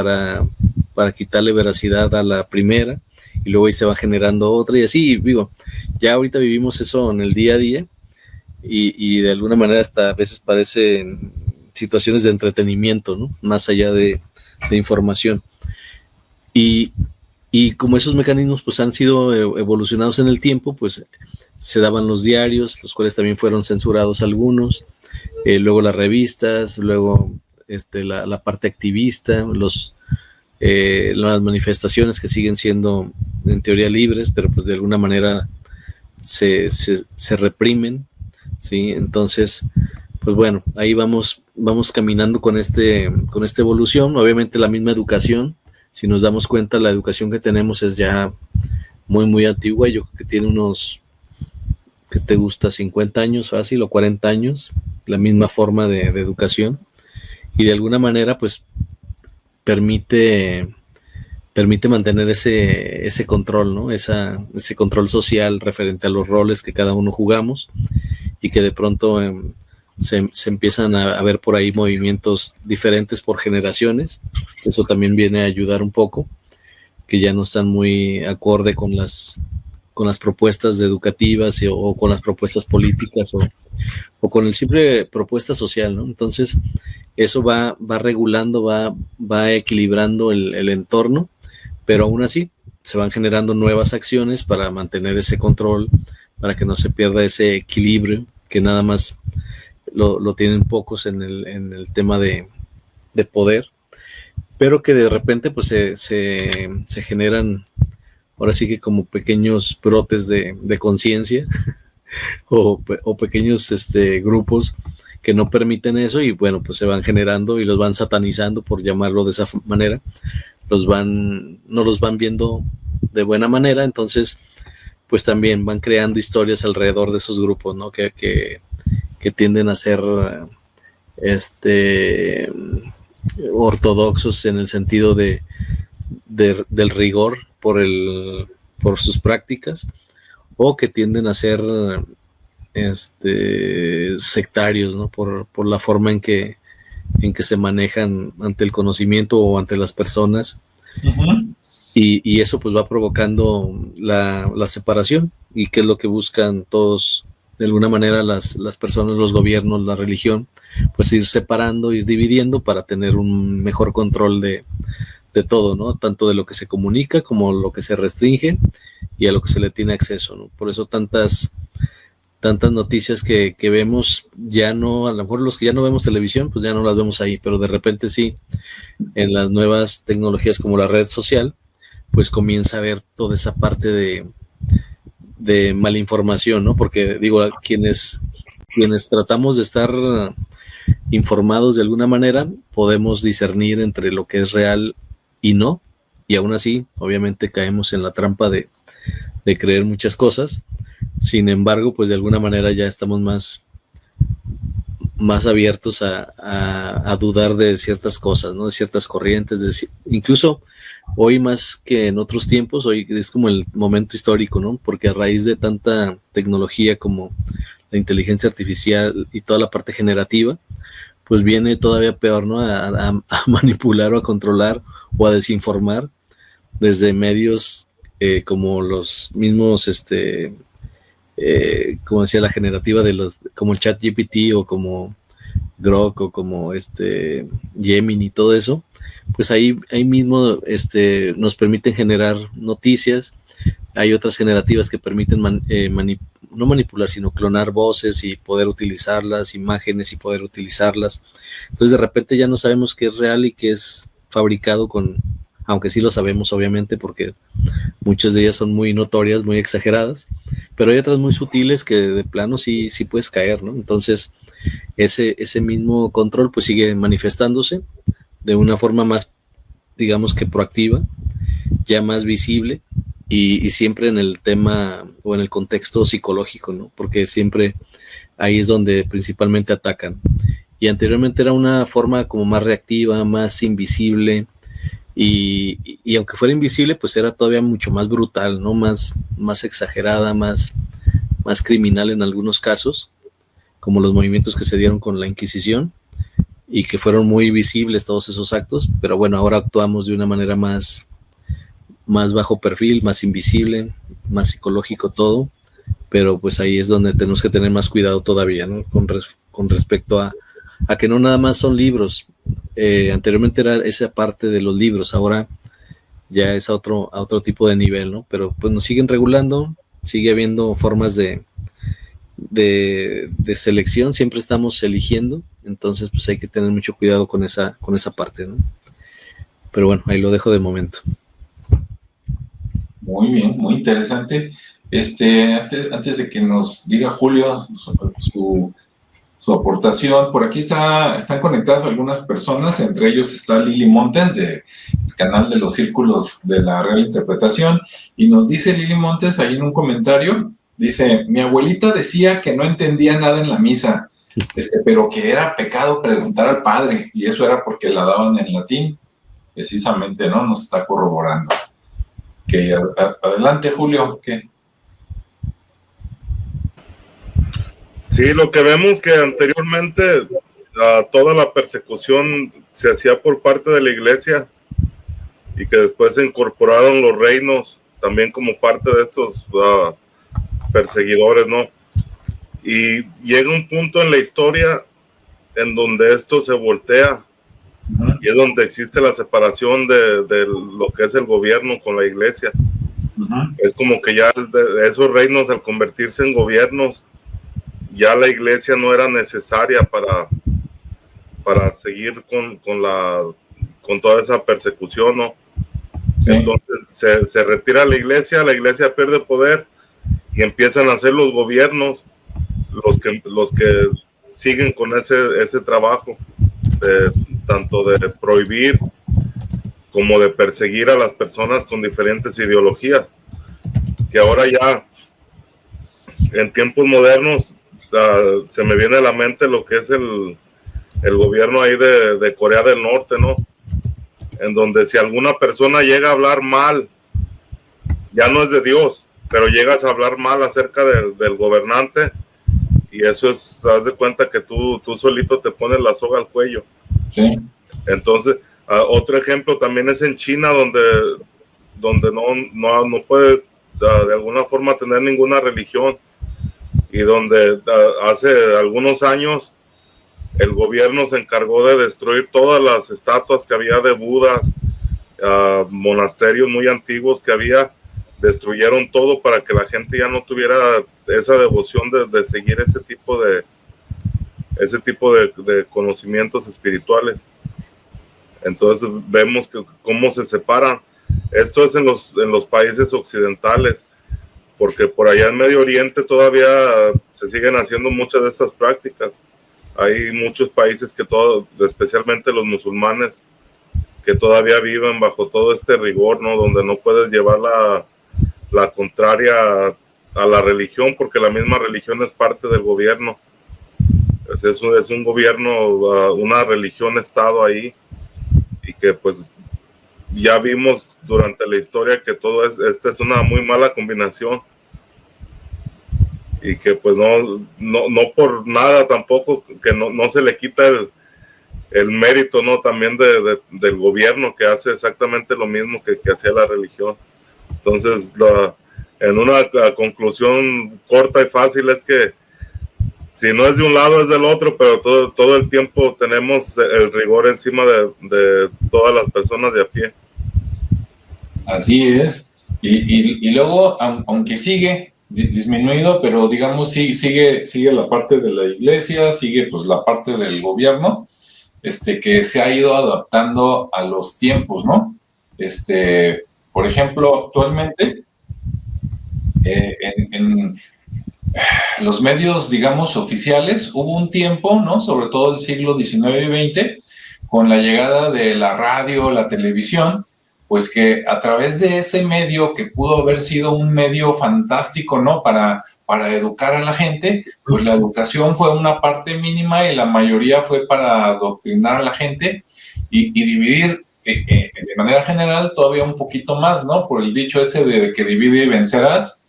para quitarle veracidad a la primera, y luego ahí se va generando otra, y así, digo, ya ahorita vivimos eso en el día a día, y de alguna manera hasta a veces parecen situaciones de entretenimiento, ¿no? Más allá de información. Y como esos mecanismos pues han sido evolucionados en el tiempo, pues se daban los diarios, los cuales también fueron censurados algunos, luego las revistas, luego la parte activista, las manifestaciones, que siguen siendo en teoría libres, pero pues de alguna manera se reprimen, ¿sí? Entonces, pues bueno, ahí vamos caminando con esta evolución. Obviamente la misma educación, si nos damos cuenta, la educación que tenemos es ya muy, muy antigua. Yo creo que tiene unos, ¿qué te gusta? 50 años fácil, o 40 años, la misma forma de educación. Y de alguna manera, pues, permite mantener ese control, ¿no? Ese control social referente a los roles que cada uno jugamos, y que de pronto se empiezan a ver por ahí movimientos diferentes por generaciones. Eso también viene a ayudar un poco, que ya no están muy acorde con las propuestas educativas o con las propuestas políticas o con el simple propuesta social, ¿no? Entonces, eso va regulando, va equilibrando el entorno, pero aún así se van generando nuevas acciones para mantener ese control, para que no se pierda ese equilibrio, que nada más lo tienen pocos en el tema de poder, pero que de repente pues se generan ahora sí que como pequeños brotes de conciencia o pequeños grupos que no permiten eso y bueno, pues se van generando y los van satanizando, por llamarlo de esa manera, no los van viendo de buena manera, entonces pues también van creando historias alrededor de esos grupos, ¿no? Que tienden a ser ortodoxos en el sentido del rigor por sus prácticas, o que tienden a ser sectarios, ¿no? Por la forma en que se manejan ante el conocimiento o ante las personas. Uh-huh. Y eso pues va provocando la separación, y qué es lo que buscan todos, de alguna manera, las personas, los gobiernos, la religión, pues ir separando, ir dividiendo para tener un mejor control de todo, ¿no? Tanto de lo que se comunica como lo que se restringe y a lo que se le tiene acceso, ¿no? Por eso tantas noticias que vemos, ya no, a lo mejor los que ya no vemos televisión, pues ya no las vemos ahí, pero de repente sí, en las nuevas tecnologías como la red social, pues comienza a ver toda esa parte de malinformación, ¿no? Porque digo, quienes tratamos de estar informados de alguna manera, podemos discernir entre lo que es real y no, y aún así, obviamente caemos en la trampa de creer muchas cosas. Sin embargo, pues de alguna manera ya estamos más abiertos a dudar de ciertas cosas, ¿no? De ciertas corrientes, incluso hoy más que en otros tiempos, hoy es como el momento histórico, ¿no? Porque a raíz de tanta tecnología como la inteligencia artificial y toda la parte generativa, pues viene todavía peor, ¿no? A manipular o a controlar o a desinformar desde medios como los mismos, como decía, la generativa como el ChatGPT o como Grok o como Gemini y todo eso, pues ahí mismo nos permiten generar noticias. Hay otras generativas que permiten no manipular, sino clonar voces y poder utilizarlas, imágenes y poder utilizarlas. Entonces de repente ya no sabemos qué es real y qué es fabricado aunque sí lo sabemos obviamente, porque muchas de ellas son muy notorias, muy exageradas, pero hay otras muy sutiles que de plano sí puedes caer, ¿no? Entonces ese mismo control pues sigue manifestándose de una forma más, digamos que proactiva, ya más visible, y siempre en el tema o en el contexto psicológico, ¿no? Porque siempre ahí es donde principalmente atacan. Y anteriormente era una forma como más reactiva, más invisible, y aunque fuera invisible, pues era todavía mucho más brutal, ¿no? Más exagerada, más criminal en algunos casos, como los movimientos que se dieron con la Inquisición, y que fueron muy visibles todos esos actos, pero bueno, ahora actuamos de una manera más bajo perfil, más invisible, más psicológico todo, pero pues ahí es donde tenemos que tener más cuidado todavía, ¿no? Con respecto a que no nada más son libros. Anteriormente era esa parte de los libros, ahora ya es a otro tipo de nivel, ¿no? Pero pues nos siguen regulando, sigue habiendo formas de selección, siempre estamos eligiendo, entonces pues hay que tener mucho cuidado con esa parte, ¿no? Pero bueno, ahí lo dejo de momento. Muy bien, muy interesante. Antes de que nos diga Julio su aportación, por aquí están conectadas algunas personas, entre ellos está Lili Montes, del canal de los Círculos de la Real Interpretación, y nos dice Lili Montes ahí en un comentario, dice: mi abuelita decía que no entendía nada en la misa, pero que era pecado preguntar al padre, y eso era porque la daban en latín, precisamente, ¿no? Nos está corroborando. Que adelante, Julio, ¿qué? Sí, lo que vemos que anteriormente toda la persecución se hacía por parte de la iglesia, y que después se incorporaron los reinos también como parte de estos perseguidores, ¿no? Y llega un punto en la historia en donde esto se voltea, y es donde existe la separación de lo que es el gobierno con la iglesia. Es como que ya esos reinos, al convertirse en gobiernos, ya la iglesia no era necesaria para seguir con toda esa persecución, ¿no? Sí. Entonces se retira la iglesia pierde poder, y empiezan a ser los gobiernos los que siguen con ese trabajo, tanto de prohibir como de perseguir a las personas con diferentes ideologías, que ahora ya en tiempos modernos se me viene a la mente lo que es el gobierno ahí de Corea del Norte, ¿no? En donde si alguna persona llega a hablar mal, ya no es de Dios, pero llegas a hablar mal acerca del gobernante, y eso es, haz de cuenta que tú solito te pones la soga al cuello. Sí. Entonces, otro ejemplo también es en China, donde no puedes de alguna forma tener ninguna religión, y donde hace algunos años el gobierno se encargó de destruir todas las estatuas que había de Budas, monasterios muy antiguos que había, destruyeron todo para que la gente ya no tuviera esa devoción de seguir ese tipo de conocimientos espirituales. Entonces vemos cómo se separan. Esto es en los países occidentales, porque por allá en Medio Oriente todavía se siguen haciendo muchas de estas prácticas. Hay muchos países especialmente los musulmanes, que todavía viven bajo todo este rigor, ¿no? Donde no puedes llevar la contraria a la religión, porque la misma religión es parte del gobierno. Es un gobierno, una religión-estado ahí, y que pues ya vimos durante la historia que esta es una muy mala combinación, y que pues no por nada tampoco, que no se le quita el mérito, ¿no? También del gobierno, que hace exactamente lo mismo que hacía la religión. Entonces, en una conclusión corta y fácil, es que si no es de un lado es del otro, pero todo el tiempo tenemos el rigor encima de todas las personas de a pie. Así es. Y luego, aunque sigue disminuido, pero digamos sigue la parte de la iglesia, sigue pues la parte del gobierno, que se ha ido adaptando a los tiempos, ¿no? Por ejemplo, actualmente en los medios, digamos, oficiales, hubo un tiempo, ¿no? Sobre todo el siglo XIX y XX, con la llegada de la radio, la televisión, pues que a través de ese medio, que pudo haber sido un medio fantástico, ¿no? Para educar a la gente, pues la educación fue una parte mínima y la mayoría fue para adoctrinar a la gente y dividir de manera general todavía un poquito más, ¿no? Por el dicho ese de que divide y vencerás.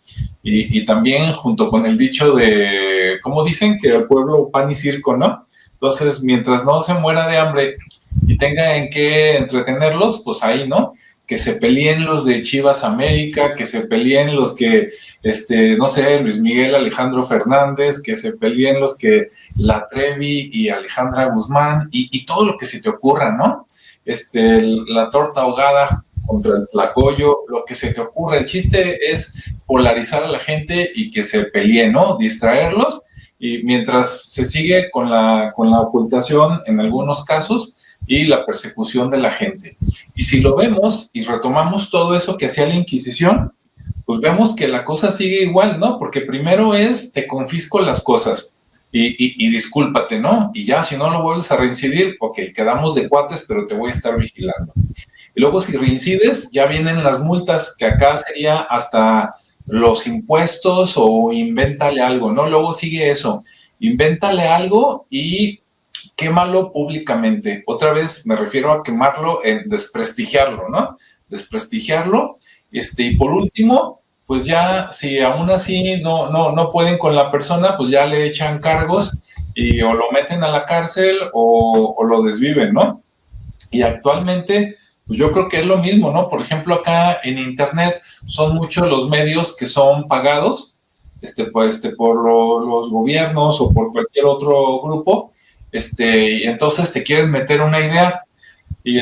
Y también junto con el dicho de, ¿cómo dicen? Que el pueblo pan y circo, ¿no? Entonces, mientras no se muera de hambre y tenga en qué entretenerlos, pues ahí, ¿no? Que se peleen los de Chivas América, que se peleen los que, no sé, Luis Miguel, Alejandro Fernández, que se peleen los que La Trevi y Alejandra Guzmán, y todo lo que se te ocurra, ¿no? La torta ahogada contra el tlacoyo, lo que se te ocurra. El chiste es polarizar a la gente y que se peleen, ¿no? Distraerlos, y mientras se sigue con la ocultación en algunos casos y la persecución de la gente. Y si lo vemos y retomamos todo eso que hacía la Inquisición, pues vemos que la cosa sigue igual, ¿no? Porque primero te confisco las cosas y discúlpate, ¿no? Y ya, si no lo vuelves a reincidir, ok, quedamos de cuates, pero te voy a estar vigilando. Y luego si reincides, ya vienen las multas, que acá sería hasta los impuestos o invéntale algo, ¿no? Luego sigue eso, invéntale algo y quémalo públicamente. Otra vez me refiero a quemarlo, en desprestigiarlo, ¿no? Desprestigiarlo. Y por último, pues ya, si aún así no pueden con la persona, pues ya le echan cargos y o lo meten a la cárcel o lo desviven, ¿no? Y actualmente, pues yo creo que es lo mismo, ¿no? Por ejemplo, acá en Internet son muchos los medios que son pagados, los gobiernos o por cualquier otro grupo, y entonces te quieren meter una idea y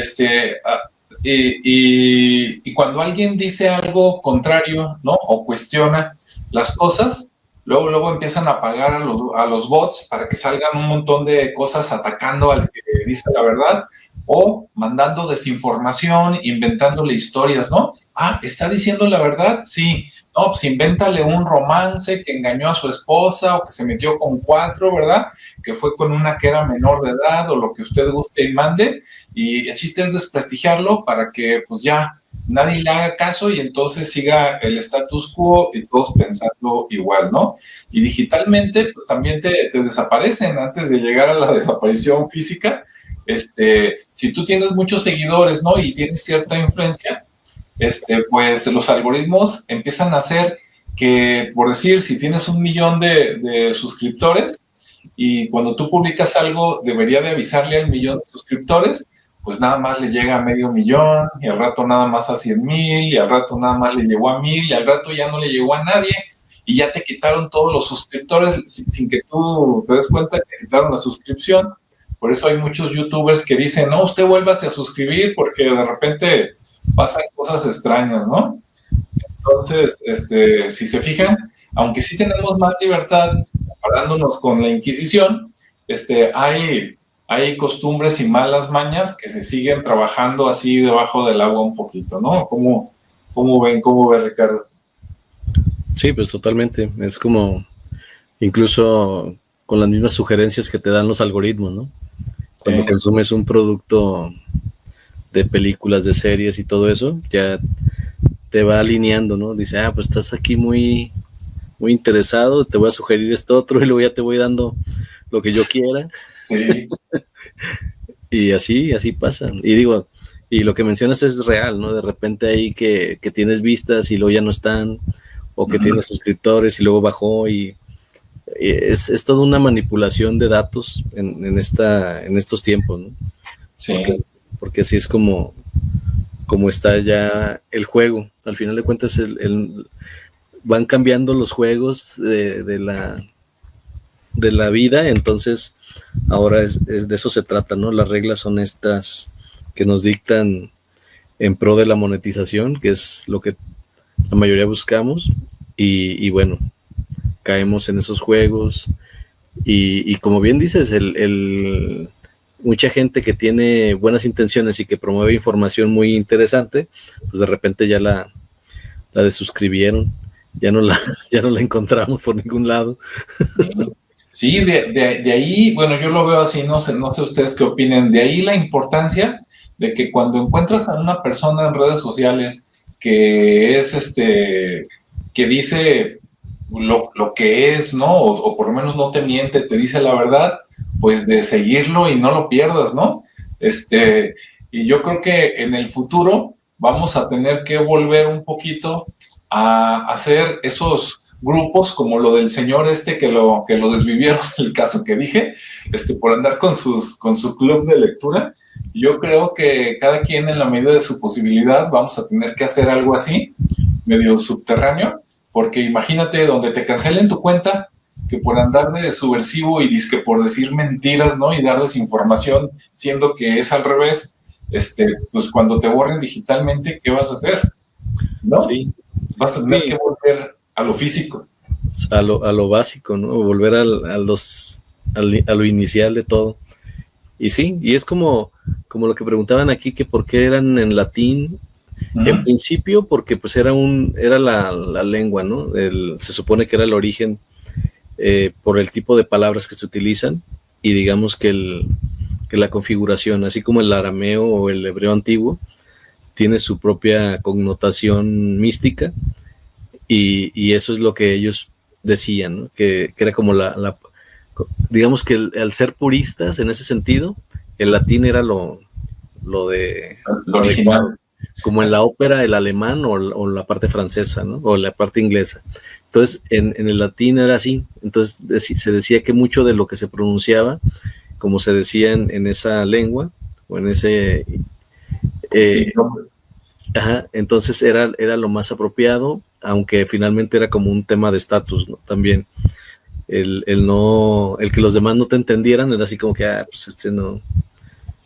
y cuando alguien dice algo contrario, ¿no? O cuestiona las cosas, luego empiezan a pagar a los bots para que salgan un montón de cosas atacando al que dice la verdad o mandando desinformación, inventándole historias, ¿no? Ah, ¿está diciendo la verdad? Sí. No, pues invéntale un romance que engañó a su esposa o que se metió con 4, ¿verdad? Que fue con una que era menor de edad o lo que usted guste y mande. Y el chiste es desprestigiarlo para que pues ya nadie le haga caso y entonces siga el status quo y todos pensando igual, ¿no? Y digitalmente pues también te desaparecen antes de llegar a la desaparición física. Si tú tienes muchos seguidores, ¿no? Y tienes cierta influencia, pues los algoritmos empiezan a hacer que, por decir, si tienes 1 millón de suscriptores y cuando tú publicas algo debería de avisarle al 1 millón de suscriptores, pues nada más le llega a 500,000 y al rato nada más a 100,000 y al rato nada más le llegó a 1000 y al rato ya no le llegó a nadie y ya te quitaron todos los suscriptores sin que tú te des cuenta que te quitaron la suscripción. Por eso hay muchos youtubers que dicen, no, usted vuélvase a suscribir porque de repente pasan cosas extrañas, ¿no? Entonces, si se fijan, aunque sí tenemos más libertad comparándonos con la Inquisición, hay costumbres y malas mañas que se siguen trabajando así debajo del agua un poquito, ¿no? ¿Cómo ve Ricardo? Sí, pues totalmente. Es como incluso con las mismas sugerencias que te dan los algoritmos, ¿no? Cuando consumes un producto de películas, de series y todo eso, ya te va alineando, ¿no? Dice, pues estás aquí muy, muy interesado, te voy a sugerir esto otro y luego ya te voy dando lo que yo quiera. Sí. Y así pasa. Y digo, y lo que mencionas es real, ¿no? De repente ahí que tienes vistas y luego ya no están, o que tienes suscriptores y luego bajó y es toda una manipulación de datos en estos tiempos, ¿no? Sí. Porque así es como está ya el juego. Al final de cuentas, van cambiando los juegos de la vida, entonces ahora es de eso se trata, ¿no? Las reglas son estas que nos dictan en pro de la monetización, que es lo que la mayoría buscamos, y bueno, caemos en esos juegos, y como bien dices, mucha gente que tiene buenas intenciones y que promueve información muy interesante, pues de repente ya la desuscribieron, ya no la encontramos por ningún lado. Sí, de ahí, bueno, yo lo veo así, no sé ustedes qué opinen, de ahí la importancia de que cuando encuentras a una persona en redes sociales que es que dice lo que es, ¿no? O por lo menos no te miente, te dice la verdad, pues de seguirlo y no lo pierdas, ¿no? Y yo creo que en el futuro vamos a tener que volver un poquito a hacer esos grupos como lo del señor que lo desvivieron, el caso que dije, por andar con su club de lectura. Yo creo que cada quien en la medida de su posibilidad vamos a tener que hacer algo así, medio subterráneo, porque imagínate donde te cancelen tu cuenta, que por andar de subversivo y disque por decir mentiras, ¿no? Y darles información, siendo que es al revés, pues cuando te borren digitalmente, ¿qué vas a hacer? ¿No? Sí. Vas a tener que volver a lo físico. A lo básico, ¿no? Volver a lo inicial de todo. Y sí, y es como lo que preguntaban aquí, que por qué eran en latín. En principio, porque pues era la lengua, ¿no? Se supone que era el origen por el tipo de palabras que se utilizan, y digamos que la configuración, así como el arameo o el hebreo antiguo, tiene su propia connotación mística, y eso es lo que ellos decían, ¿no? Que era como digamos que al ser puristas en ese sentido, el latín era lo original, como en la ópera el alemán o la parte francesa, ¿no? O la parte inglesa. Entonces en el latín era así. Entonces se decía que mucho de lo que se pronunciaba, como se decía en esa lengua o en ese Sí, ajá, entonces era lo más apropiado, aunque finalmente era como un tema de estatus, ¿no? También el que los demás no te entendieran era así como que, pues no,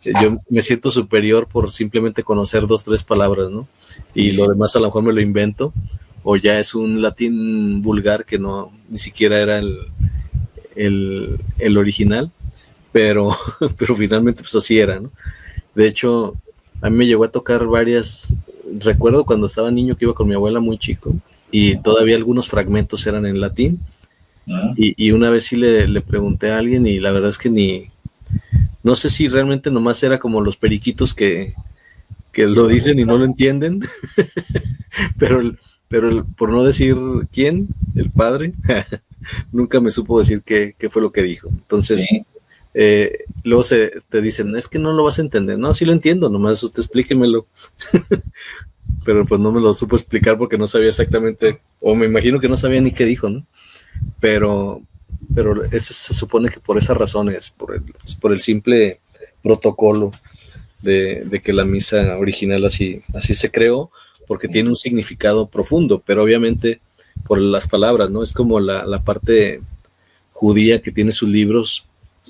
yo me siento superior por simplemente conocer 2, 3 palabras, ¿no? Sí. Y lo demás a lo mejor me lo invento, o ya es un latín vulgar que no, ni siquiera era el original, pero finalmente pues así era, ¿no? De hecho, a mí me llegó a tocar recuerdo cuando estaba niño que iba con mi abuela muy chico, y todavía algunos fragmentos eran en latín, y una vez sí le pregunté a alguien, y la verdad es que no sé si realmente nomás era como los periquitos que lo dicen y no lo entienden, pero por no decir quién, el padre, nunca me supo decir qué fue lo que dijo. Entonces, sí. Luego te dicen, es que no lo vas a entender. No, sí lo entiendo, nomás usted explíquemelo. Pero pues no me lo supo explicar porque no sabía exactamente, o me imagino que no sabía ni qué dijo, ¿no? Pero eso se supone que por esas razones, por el simple protocolo de que la misa original así se creó, porque sí, tiene un significado profundo, pero obviamente por las palabras, ¿no? Es como la parte judía que tiene sus libros,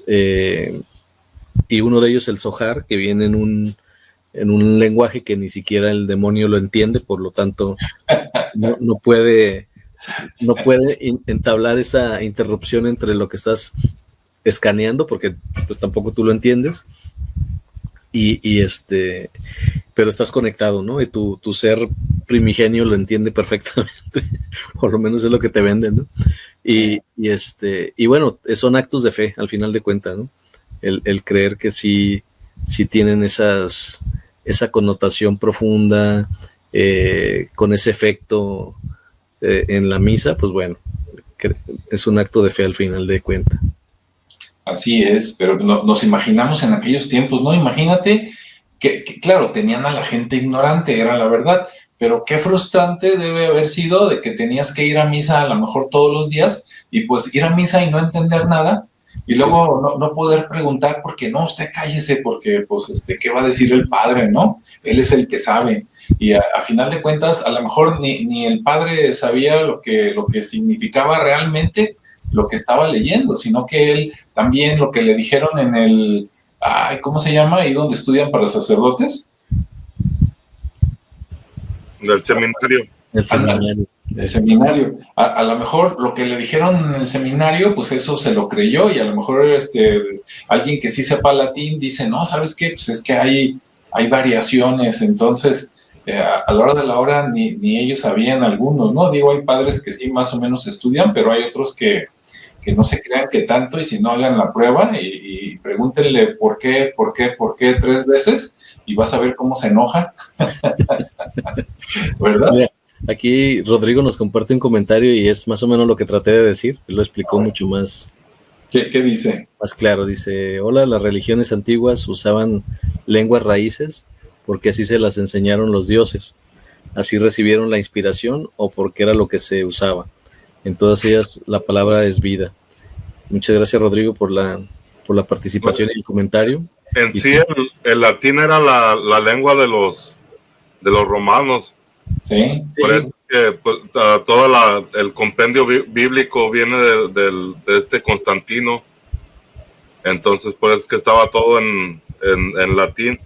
y uno de ellos, el Zohar, que viene en un lenguaje que ni siquiera el demonio lo entiende, por lo tanto no puede entablar esa interrupción entre lo que estás escaneando, porque pues tampoco tú lo entiendes, pero estás conectado, ¿no? Y tu ser primigenio lo entiende perfectamente, por lo menos es lo que te venden, ¿no? Y bueno, son actos de fe al final de cuentas, ¿no? El creer que sí tienen esa connotación profunda, con ese efecto en la misa, pues bueno, es un acto de fe al final de cuentas. Así es, pero nos imaginamos en aquellos tiempos, ¿no? Imagínate que, claro, tenían a la gente ignorante, era la verdad, pero qué frustrante debe haber sido de que tenías que ir a misa a lo mejor todos los días y pues ir a misa y no entender nada y luego no poder preguntar porque no, usted cállese porque pues ¿qué va a decir el padre, no? Él es el que sabe y a final de cuentas a lo mejor ni el padre sabía lo que significaba realmente lo que estaba leyendo, sino que él también lo que le dijeron en el, ¿cómo se llama? Ahí donde estudian para sacerdotes. Del seminario. El seminario. A lo mejor lo que le dijeron en el seminario, pues eso se lo creyó y a lo mejor alguien que sí sepa latín dice, no, ¿sabes qué? Pues es que hay variaciones, entonces a la hora de la hora ni ellos sabían algunos, ¿no? Digo, hay padres que sí más o menos estudian, pero hay otros que no se crean que tanto y si no hagan la prueba y pregúntenle por qué 3 veces y vas a ver cómo se enoja. ¿Verdad? Mira, aquí Rodrigo nos comparte un comentario y es más o menos lo que traté de decir, él lo explicó mucho más. ¿Qué dice? Más claro, dice, hola, las religiones antiguas usaban lenguas raíces porque así se las enseñaron los dioses, así recibieron la inspiración o porque era lo que se usaba. En todas ellas la palabra es vida. Muchas gracias, Rodrigo, por la participación y el comentario. En sí, el latín era la lengua de los romanos. Sí. Por eso que pues, todo el compendio bíblico viene de Constantino. Entonces, por eso es que estaba todo en latín.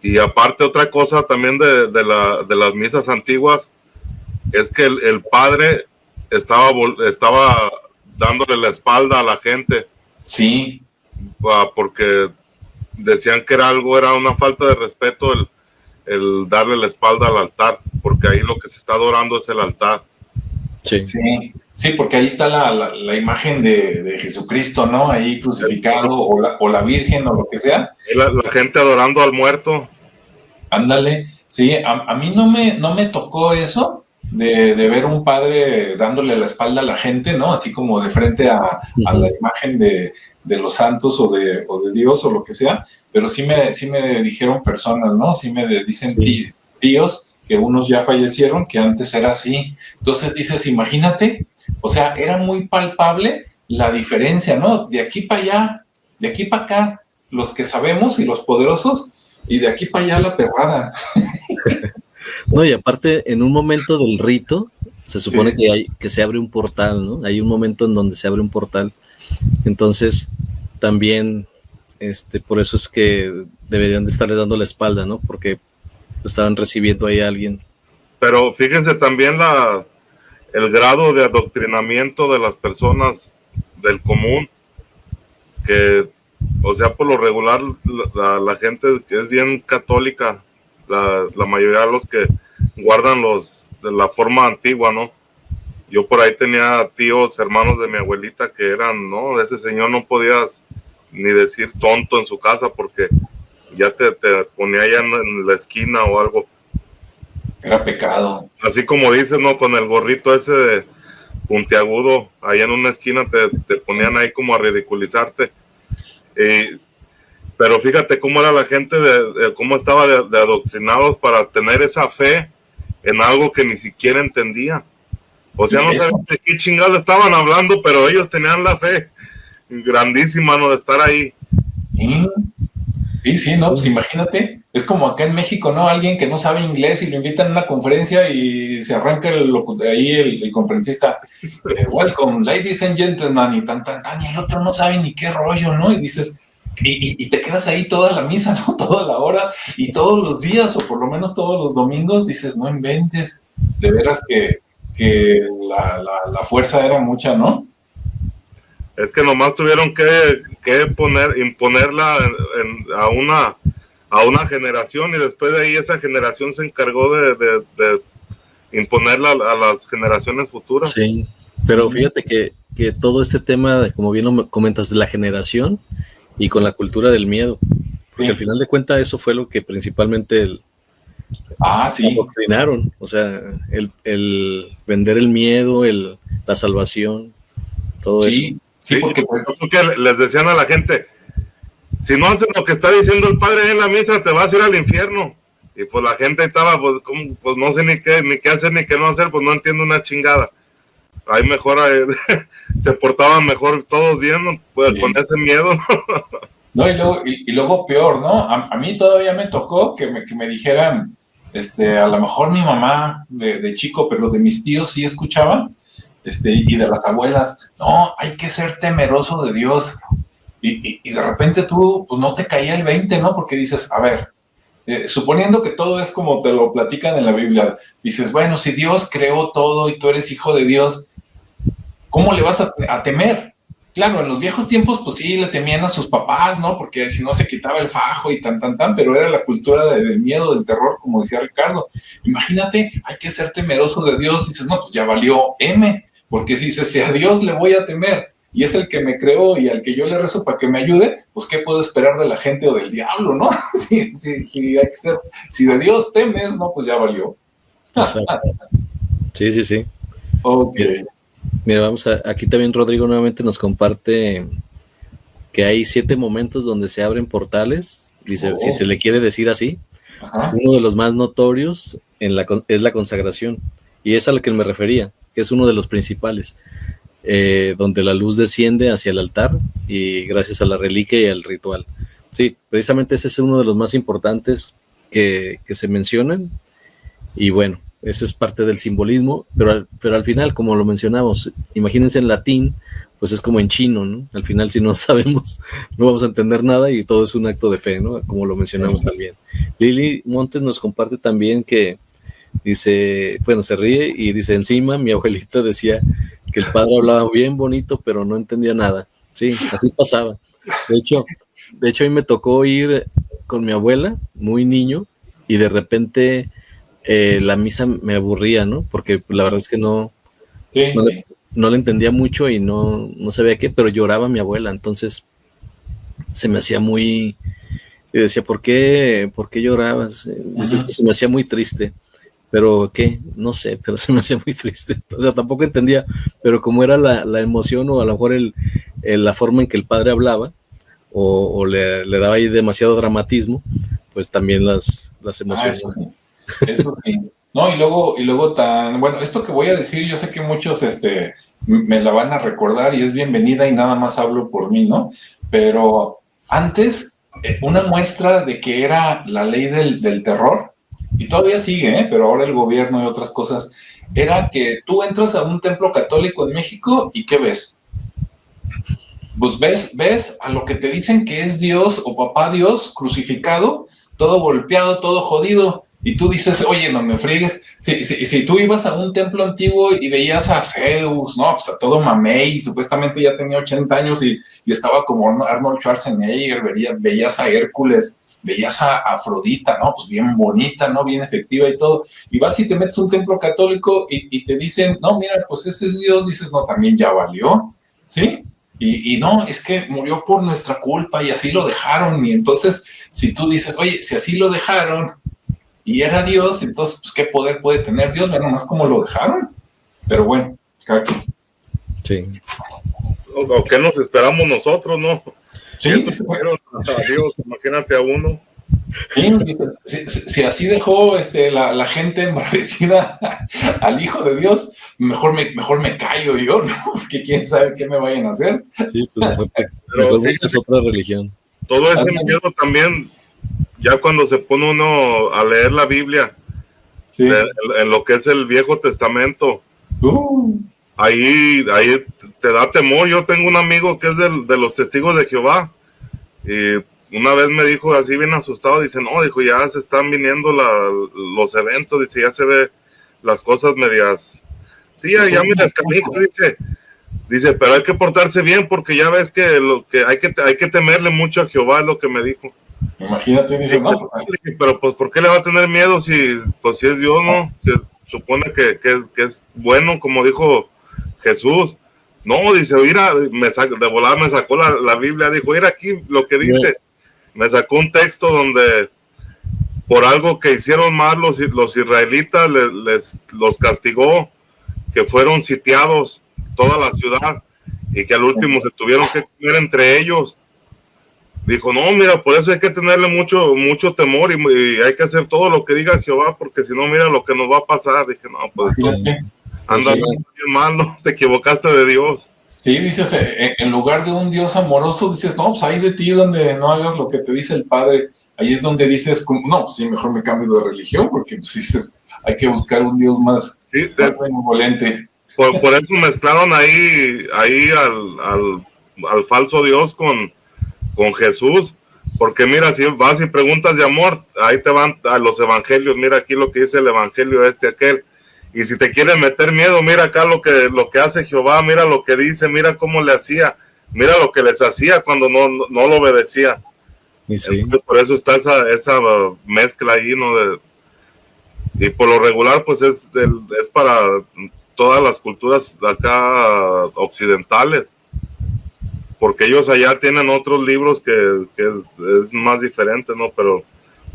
Y aparte, otra cosa también de las misas antiguas es que el padre estaba dándole la espalda a la gente. Sí. Porque decían que era una falta de respeto el darle la espalda al altar, porque ahí lo que se está adorando es el altar. Sí, porque ahí está la imagen de Jesucristo, ¿no? Ahí crucificado, o la Virgen, o lo que sea. La gente adorando al muerto. Ándale. Sí, a mí no me tocó eso de ver un padre dándole la espalda a la gente, ¿no? Así como de frente a la imagen de los santos o de Dios o lo que sea, pero sí me dijeron personas, ¿no? Sí me dicen tíos que unos ya fallecieron, que antes era así. Entonces dices, imagínate, o sea, era muy palpable la diferencia, ¿no? De aquí para allá, de aquí para acá, los que sabemos y los poderosos, y de aquí para allá la perrada. No, y aparte, en un momento del rito, se supone que se abre un portal, ¿no? Hay un momento en donde se abre un portal. Entonces, también, por eso es que deberían de estarle dando la espalda, ¿no? Porque estaban recibiendo ahí a alguien. Pero fíjense también el grado de adoctrinamiento de las personas del común, que, o sea, por lo regular, la gente que es bien católica, la mayoría de los que guardan de la forma antigua, ¿no? Yo por ahí tenía tíos, hermanos de mi abuelita que eran, ¿no? Ese señor no podías ni decir tonto en su casa porque ya te ponía allá en la esquina o algo. Era pecado. Así como dices, ¿no? Con el gorrito ese de puntiagudo, allá en una esquina te ponían ahí como a ridiculizarte. Pero fíjate cómo era la gente, cómo estaba de adoctrinados para tener esa fe en algo que ni siquiera entendía. O sea, no sabían de qué chingados estaban hablando, pero ellos tenían la fe grandísima, ¿no? De estar ahí. Sí, no, pues imagínate, es como acá en México, ¿no? Alguien que no sabe inglés y lo invitan a una conferencia y se arranca ahí el conferencista, welcome, ladies and gentlemen, y tan, y el otro no sabe ni qué rollo, ¿no? Y dices, y te quedas ahí toda la misa, ¿no? Toda la hora, y todos los días, o por lo menos todos los domingos, dices, no inventes, de veras que la fuerza era mucha, ¿no? Es que nomás tuvieron que imponerla a una generación, y después de ahí esa generación se encargó de imponerla a las generaciones futuras. Sí, pero fíjate que todo este tema, como bien lo comentas, de la generación y con la cultura del miedo, porque al final de cuentas eso fue lo que principalmente adoctrinaron, o sea, el vender el miedo, la salvación, todo eso. Sí, porque les decían a la gente, si no haces lo que está diciendo el padre en la misa, te vas a ir al infierno. Y pues la gente estaba, pues no sé ni qué hacer ni qué no hacer, pues no entiendo una chingada. Ahí mejor, se portaban mejor todos bien, ¿no? Pues, con ese miedo. No, y luego peor, ¿no? A mí todavía me tocó que me dijeran, a lo mejor mi mamá de chico, pero de mis tíos sí escuchaba, y de las abuelas, no, hay que ser temeroso de Dios. Y de repente tú, pues no te caía el 20, ¿no? Porque dices, a ver, suponiendo que todo es como te lo platican en la Biblia, dices, bueno, si Dios creó todo y tú eres hijo de Dios, ¿cómo le vas a temer? Claro, en los viejos tiempos, pues sí, le temían a sus papás, ¿no? Porque si no se quitaba el fajo y tan, pero era la cultura del miedo, del terror, como decía Ricardo. Imagínate, hay que ser temeroso de Dios. Dices, no, pues ya valió M, porque si dices, si a Dios le voy a temer, y es el que me creó y al que yo le rezo para que me ayude, pues ¿qué puedo esperar de la gente o del diablo, no? Si hay que ser, si de Dios temes, no, pues ya valió. Sí. Ok. Mira, aquí también Rodrigo nuevamente nos comparte que hay 7 momentos donde se abren portales, dice, si se le quiere decir así. Ajá. Uno de los más notorios es la consagración, y es a la que me refería, que es uno de los principales, donde la luz desciende hacia el altar y gracias a la reliquia y al ritual. Sí, precisamente ese es uno de los más importantes que se mencionan, y bueno, eso es parte del simbolismo, pero al final, como lo mencionamos, imagínense en latín, pues es como en chino, ¿no? Al final, si no sabemos, no vamos a entender nada y todo es un acto de fe, ¿no? Como lo mencionamos también. Lili Montes nos comparte también que dice, bueno, se ríe y dice, encima mi abuelita decía que el padre hablaba bien bonito, pero no entendía nada. Sí, así pasaba. De hecho, a mí me tocó ir con mi abuela, muy niño, y de repente la misa me aburría, ¿no? Porque la verdad es que no le entendía mucho y no sabía qué, pero lloraba mi abuela, entonces se me hacía muy... Y decía, ¿por qué llorabas? Dices que se me hacía muy triste. ¿Pero qué? No sé, pero se me hacía muy triste. O sea, tampoco entendía, pero como era la emoción o a lo mejor la forma en que el padre hablaba o le daba ahí demasiado dramatismo, pues también las emociones. Eso sí. No, y luego bueno, esto que voy a decir, yo sé que muchos me la van a recordar y es bienvenida y nada más hablo por mí, ¿no? Pero antes una muestra de que era la ley del terror, y todavía sigue, pero ahora el gobierno y otras cosas, era que tú entras a un templo católico en México y ¿qué ves? Pues ves a lo que te dicen que es Dios o papá Dios crucificado, todo golpeado, todo jodido, y tú dices, oye, no me friegues. Si tú ibas a un templo antiguo y veías a Zeus, ¿no? Pues a todo mamey, supuestamente ya tenía 80 años y estaba como Arnold Schwarzenegger, veías a Hércules, veías a Afrodita, ¿no? Pues bien bonita, ¿no? Bien efectiva y todo. Y vas y te metes a un templo católico y te dicen, no, mira, pues ese es Dios. Dices, no, también ya valió, ¿sí? Y no, es que murió por nuestra culpa y así lo dejaron. Y entonces, si tú dices, oye, si así lo dejaron y era Dios, entonces, pues, ¿qué poder puede tener Dios? Ve nomás cómo lo dejaron. Pero bueno, cada quien. Sí. O qué nos esperamos nosotros, ¿no? Sí, si eso fueron a Dios, imagínate a uno. Sí, si así dejó la gente embravecida al Hijo de Dios, mejor me callo yo, ¿no? Porque quién sabe qué me vayan a hacer. Sí, pues mejor buscas otra religión. Todo ese miedo también, ya cuando se pone uno a leer la Biblia, sí. En lo que es el Viejo Testamento, ahí te da temor. Yo tengo un amigo que es de los Testigos de Jehová, y una vez me dijo así bien asustado, dice, no, dijo, ya se están viniendo los eventos, dice, ya se ve las cosas medias, sí, ya medias canijas, dice, pero hay que portarse bien porque ya ves que lo que hay que temerle mucho a Jehová, es lo que me dijo. Imagínate, dice, no. Pero pues, ¿por qué le va a tener miedo si es Dios, no? Se supone que es bueno, como dijo Jesús. No, dice, mira, de volada me sacó la Biblia, dijo, mira aquí lo que dice. Me sacó un texto donde por algo que hicieron mal los israelitas los castigó, que fueron sitiados toda la ciudad y que al último se tuvieron que comer entre ellos. Dijo, no, mira, por eso hay que tenerle mucho temor y hay que hacer todo lo que diga Jehová, porque si no, mira lo que nos va a pasar. Dije, no, pues anda bien mal, no, te equivocaste de Dios. Sí, dices, en lugar de un Dios amoroso, dices, no, pues hay de ti donde no hagas lo que te dice el Padre. Ahí es donde dices, no, pues sí, mejor me cambio de religión, porque pues, dices, hay que buscar un Dios más benevolente. Por eso mezclaron ahí al falso Dios con Jesús, porque mira, si vas y preguntas de amor, ahí te van a los evangelios, mira aquí lo que dice el evangelio aquel. Y si te quieren meter miedo, mira acá lo que hace Jehová, mira lo que dice, mira cómo le hacía, mira lo que les hacía cuando no lo obedecía. Y sí. Entonces, por eso está esa mezcla ahí, ¿no? Y por lo regular, pues es para todas las culturas acá occidentales, porque ellos allá tienen otros libros que es más diferente, ¿no? Pero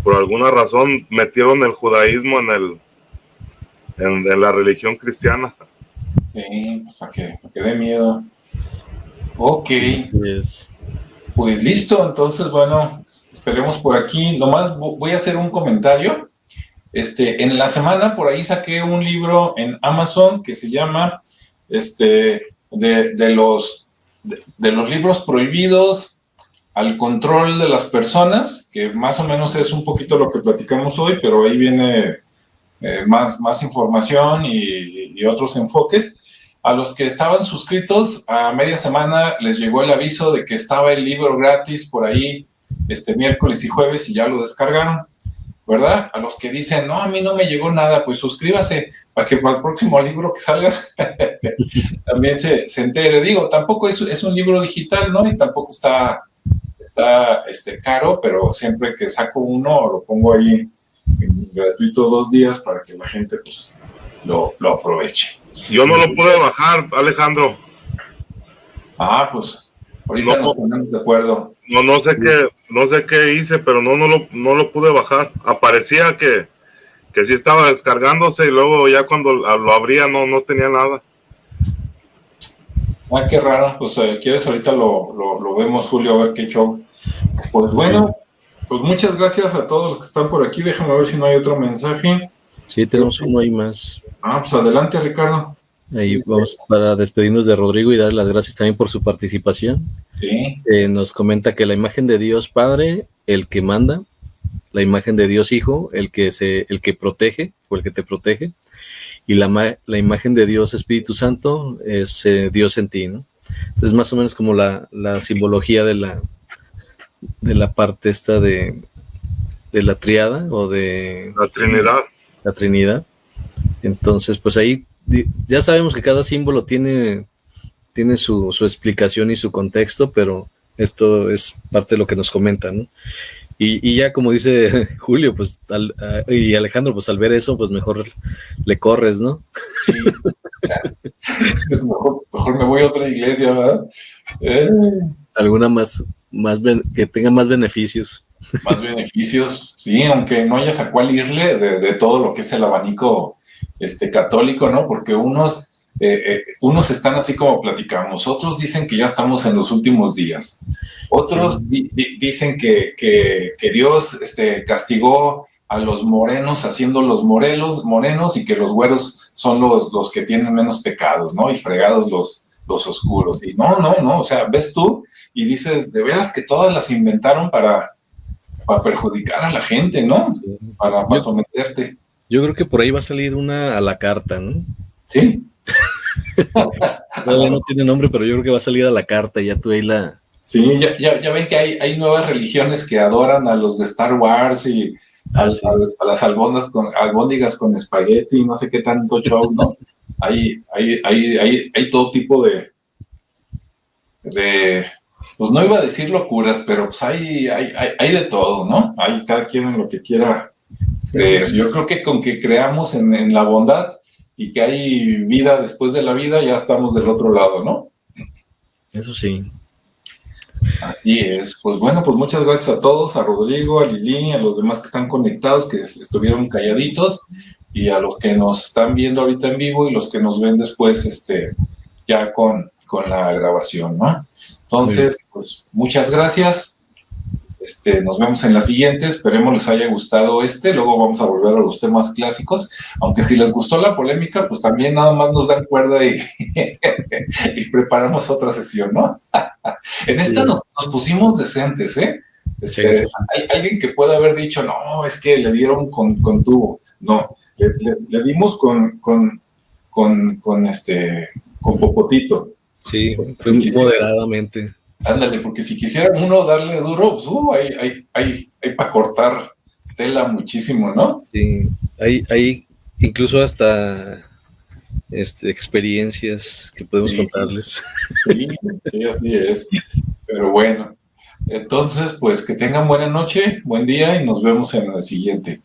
por alguna razón metieron el judaísmo en la religión cristiana. Sí, pues para que dé miedo. Ok. Así es. Pues listo, entonces, bueno, esperemos por aquí. Nomás voy a hacer un comentario. En la semana por ahí saqué un libro en Amazon que se llama de los libros prohibidos al control de las personas, que más o menos es un poquito lo que platicamos hoy, pero ahí viene más información y otros enfoques. A los que estaban suscritos, a media semana les llegó el aviso de que estaba el libro gratis por ahí miércoles y jueves y ya lo descargaron, ¿verdad? A los que dicen, no, a mí no me llegó nada, pues suscríbase para que para el próximo libro que salga también se entere. Digo, tampoco es un libro digital, ¿no? Y tampoco está caro, pero siempre que saco uno lo pongo ahí gratuito 2 días para que la gente pues lo aproveche. Yo no lo pude bajar, Alejandro. Pues ahorita nos ponemos de acuerdo. No sé qué hice, pero no lo pude bajar. Aparecía que sí estaba descargándose y luego ya cuando lo abría no tenía nada. Qué raro. Pues quieres ahorita lo vemos, Julio, a ver qué show. Pues bueno, pues muchas gracias a todos los que están por aquí. Déjame ver si no hay otro mensaje. Sí, tenemos uno ahí más. Pues adelante, Ricardo. Ahí vamos para despedirnos de Rodrigo y darle las gracias también por su participación. Sí. Nos comenta que la imagen de Dios Padre el que manda, la imagen de Dios Hijo, el que protege o el que te protege, y la imagen de Dios Espíritu Santo es Dios en ti, ¿no? Entonces más o menos como la simbología de la parte esta de la triada o de La Trinidad. La Trinidad. Entonces pues ahí ya sabemos que cada símbolo tiene su explicación y su contexto, pero esto es parte de lo que nos comentan, ¿no? Y ya como dice Julio, pues y Alejandro, pues al ver eso, pues mejor le corres, ¿no? Sí. Entonces, mejor me voy a otra iglesia, ¿verdad? Alguna que tenga más beneficios. Más beneficios, sí, aunque no hayas a cuál irle de todo lo que es el abanico católico, ¿no? Porque unos están así como platicamos, otros dicen que ya estamos en los últimos días, otros dicen que Dios castigó a los morenos haciéndolos morenos y que los güeros son los que tienen menos pecados, ¿no? Y fregados los oscuros. Y no, o sea, ves tú y dices, de veras que todas las inventaron para perjudicar a la gente, ¿no? Sí. Para someterte. Yo creo que por ahí va a salir una a la carta, ¿no? Sí. Todavía no tiene nombre, pero yo creo que va a salir a la carta, ya tú ahí la... Sí, ya ven que hay nuevas religiones que adoran a los de Star Wars y a las albóndigas con espagueti, no sé qué tanto show, ¿no? Hay todo tipo de pues no iba a decir locuras, pero pues hay de todo, ¿no? Hay cada quien en lo que quiera. Sí. Yo creo que con que creamos en la bondad y que hay vida después de la vida, ya estamos del otro lado, ¿no? Eso sí. Así es. Pues bueno, pues muchas gracias a todos, a Rodrigo, a Lili, a los demás que están conectados, que estuvieron calladitos, y a los que nos están viendo ahorita en vivo y los que nos ven después, ya con la grabación, ¿no? Entonces, pues muchas gracias. Nos vemos en la siguiente. Esperemos les haya gustado luego vamos a volver a los temas clásicos, aunque si les gustó la polémica, pues también nada más nos dan cuerda y preparamos otra sesión, ¿no? En esta nos pusimos decentes, ¿eh? Hay alguien que puede haber dicho, no, es que le dieron con tubo. No, le dimos con popotito. Sí, fue moderadamente. Ándale, porque si quisieran uno darle duro, pues hay para cortar tela muchísimo, ¿no? Sí, hay incluso hasta experiencias que podemos contarles. Sí, así es. Pero bueno, entonces, pues que tengan buena noche, buen día y nos vemos en la siguiente.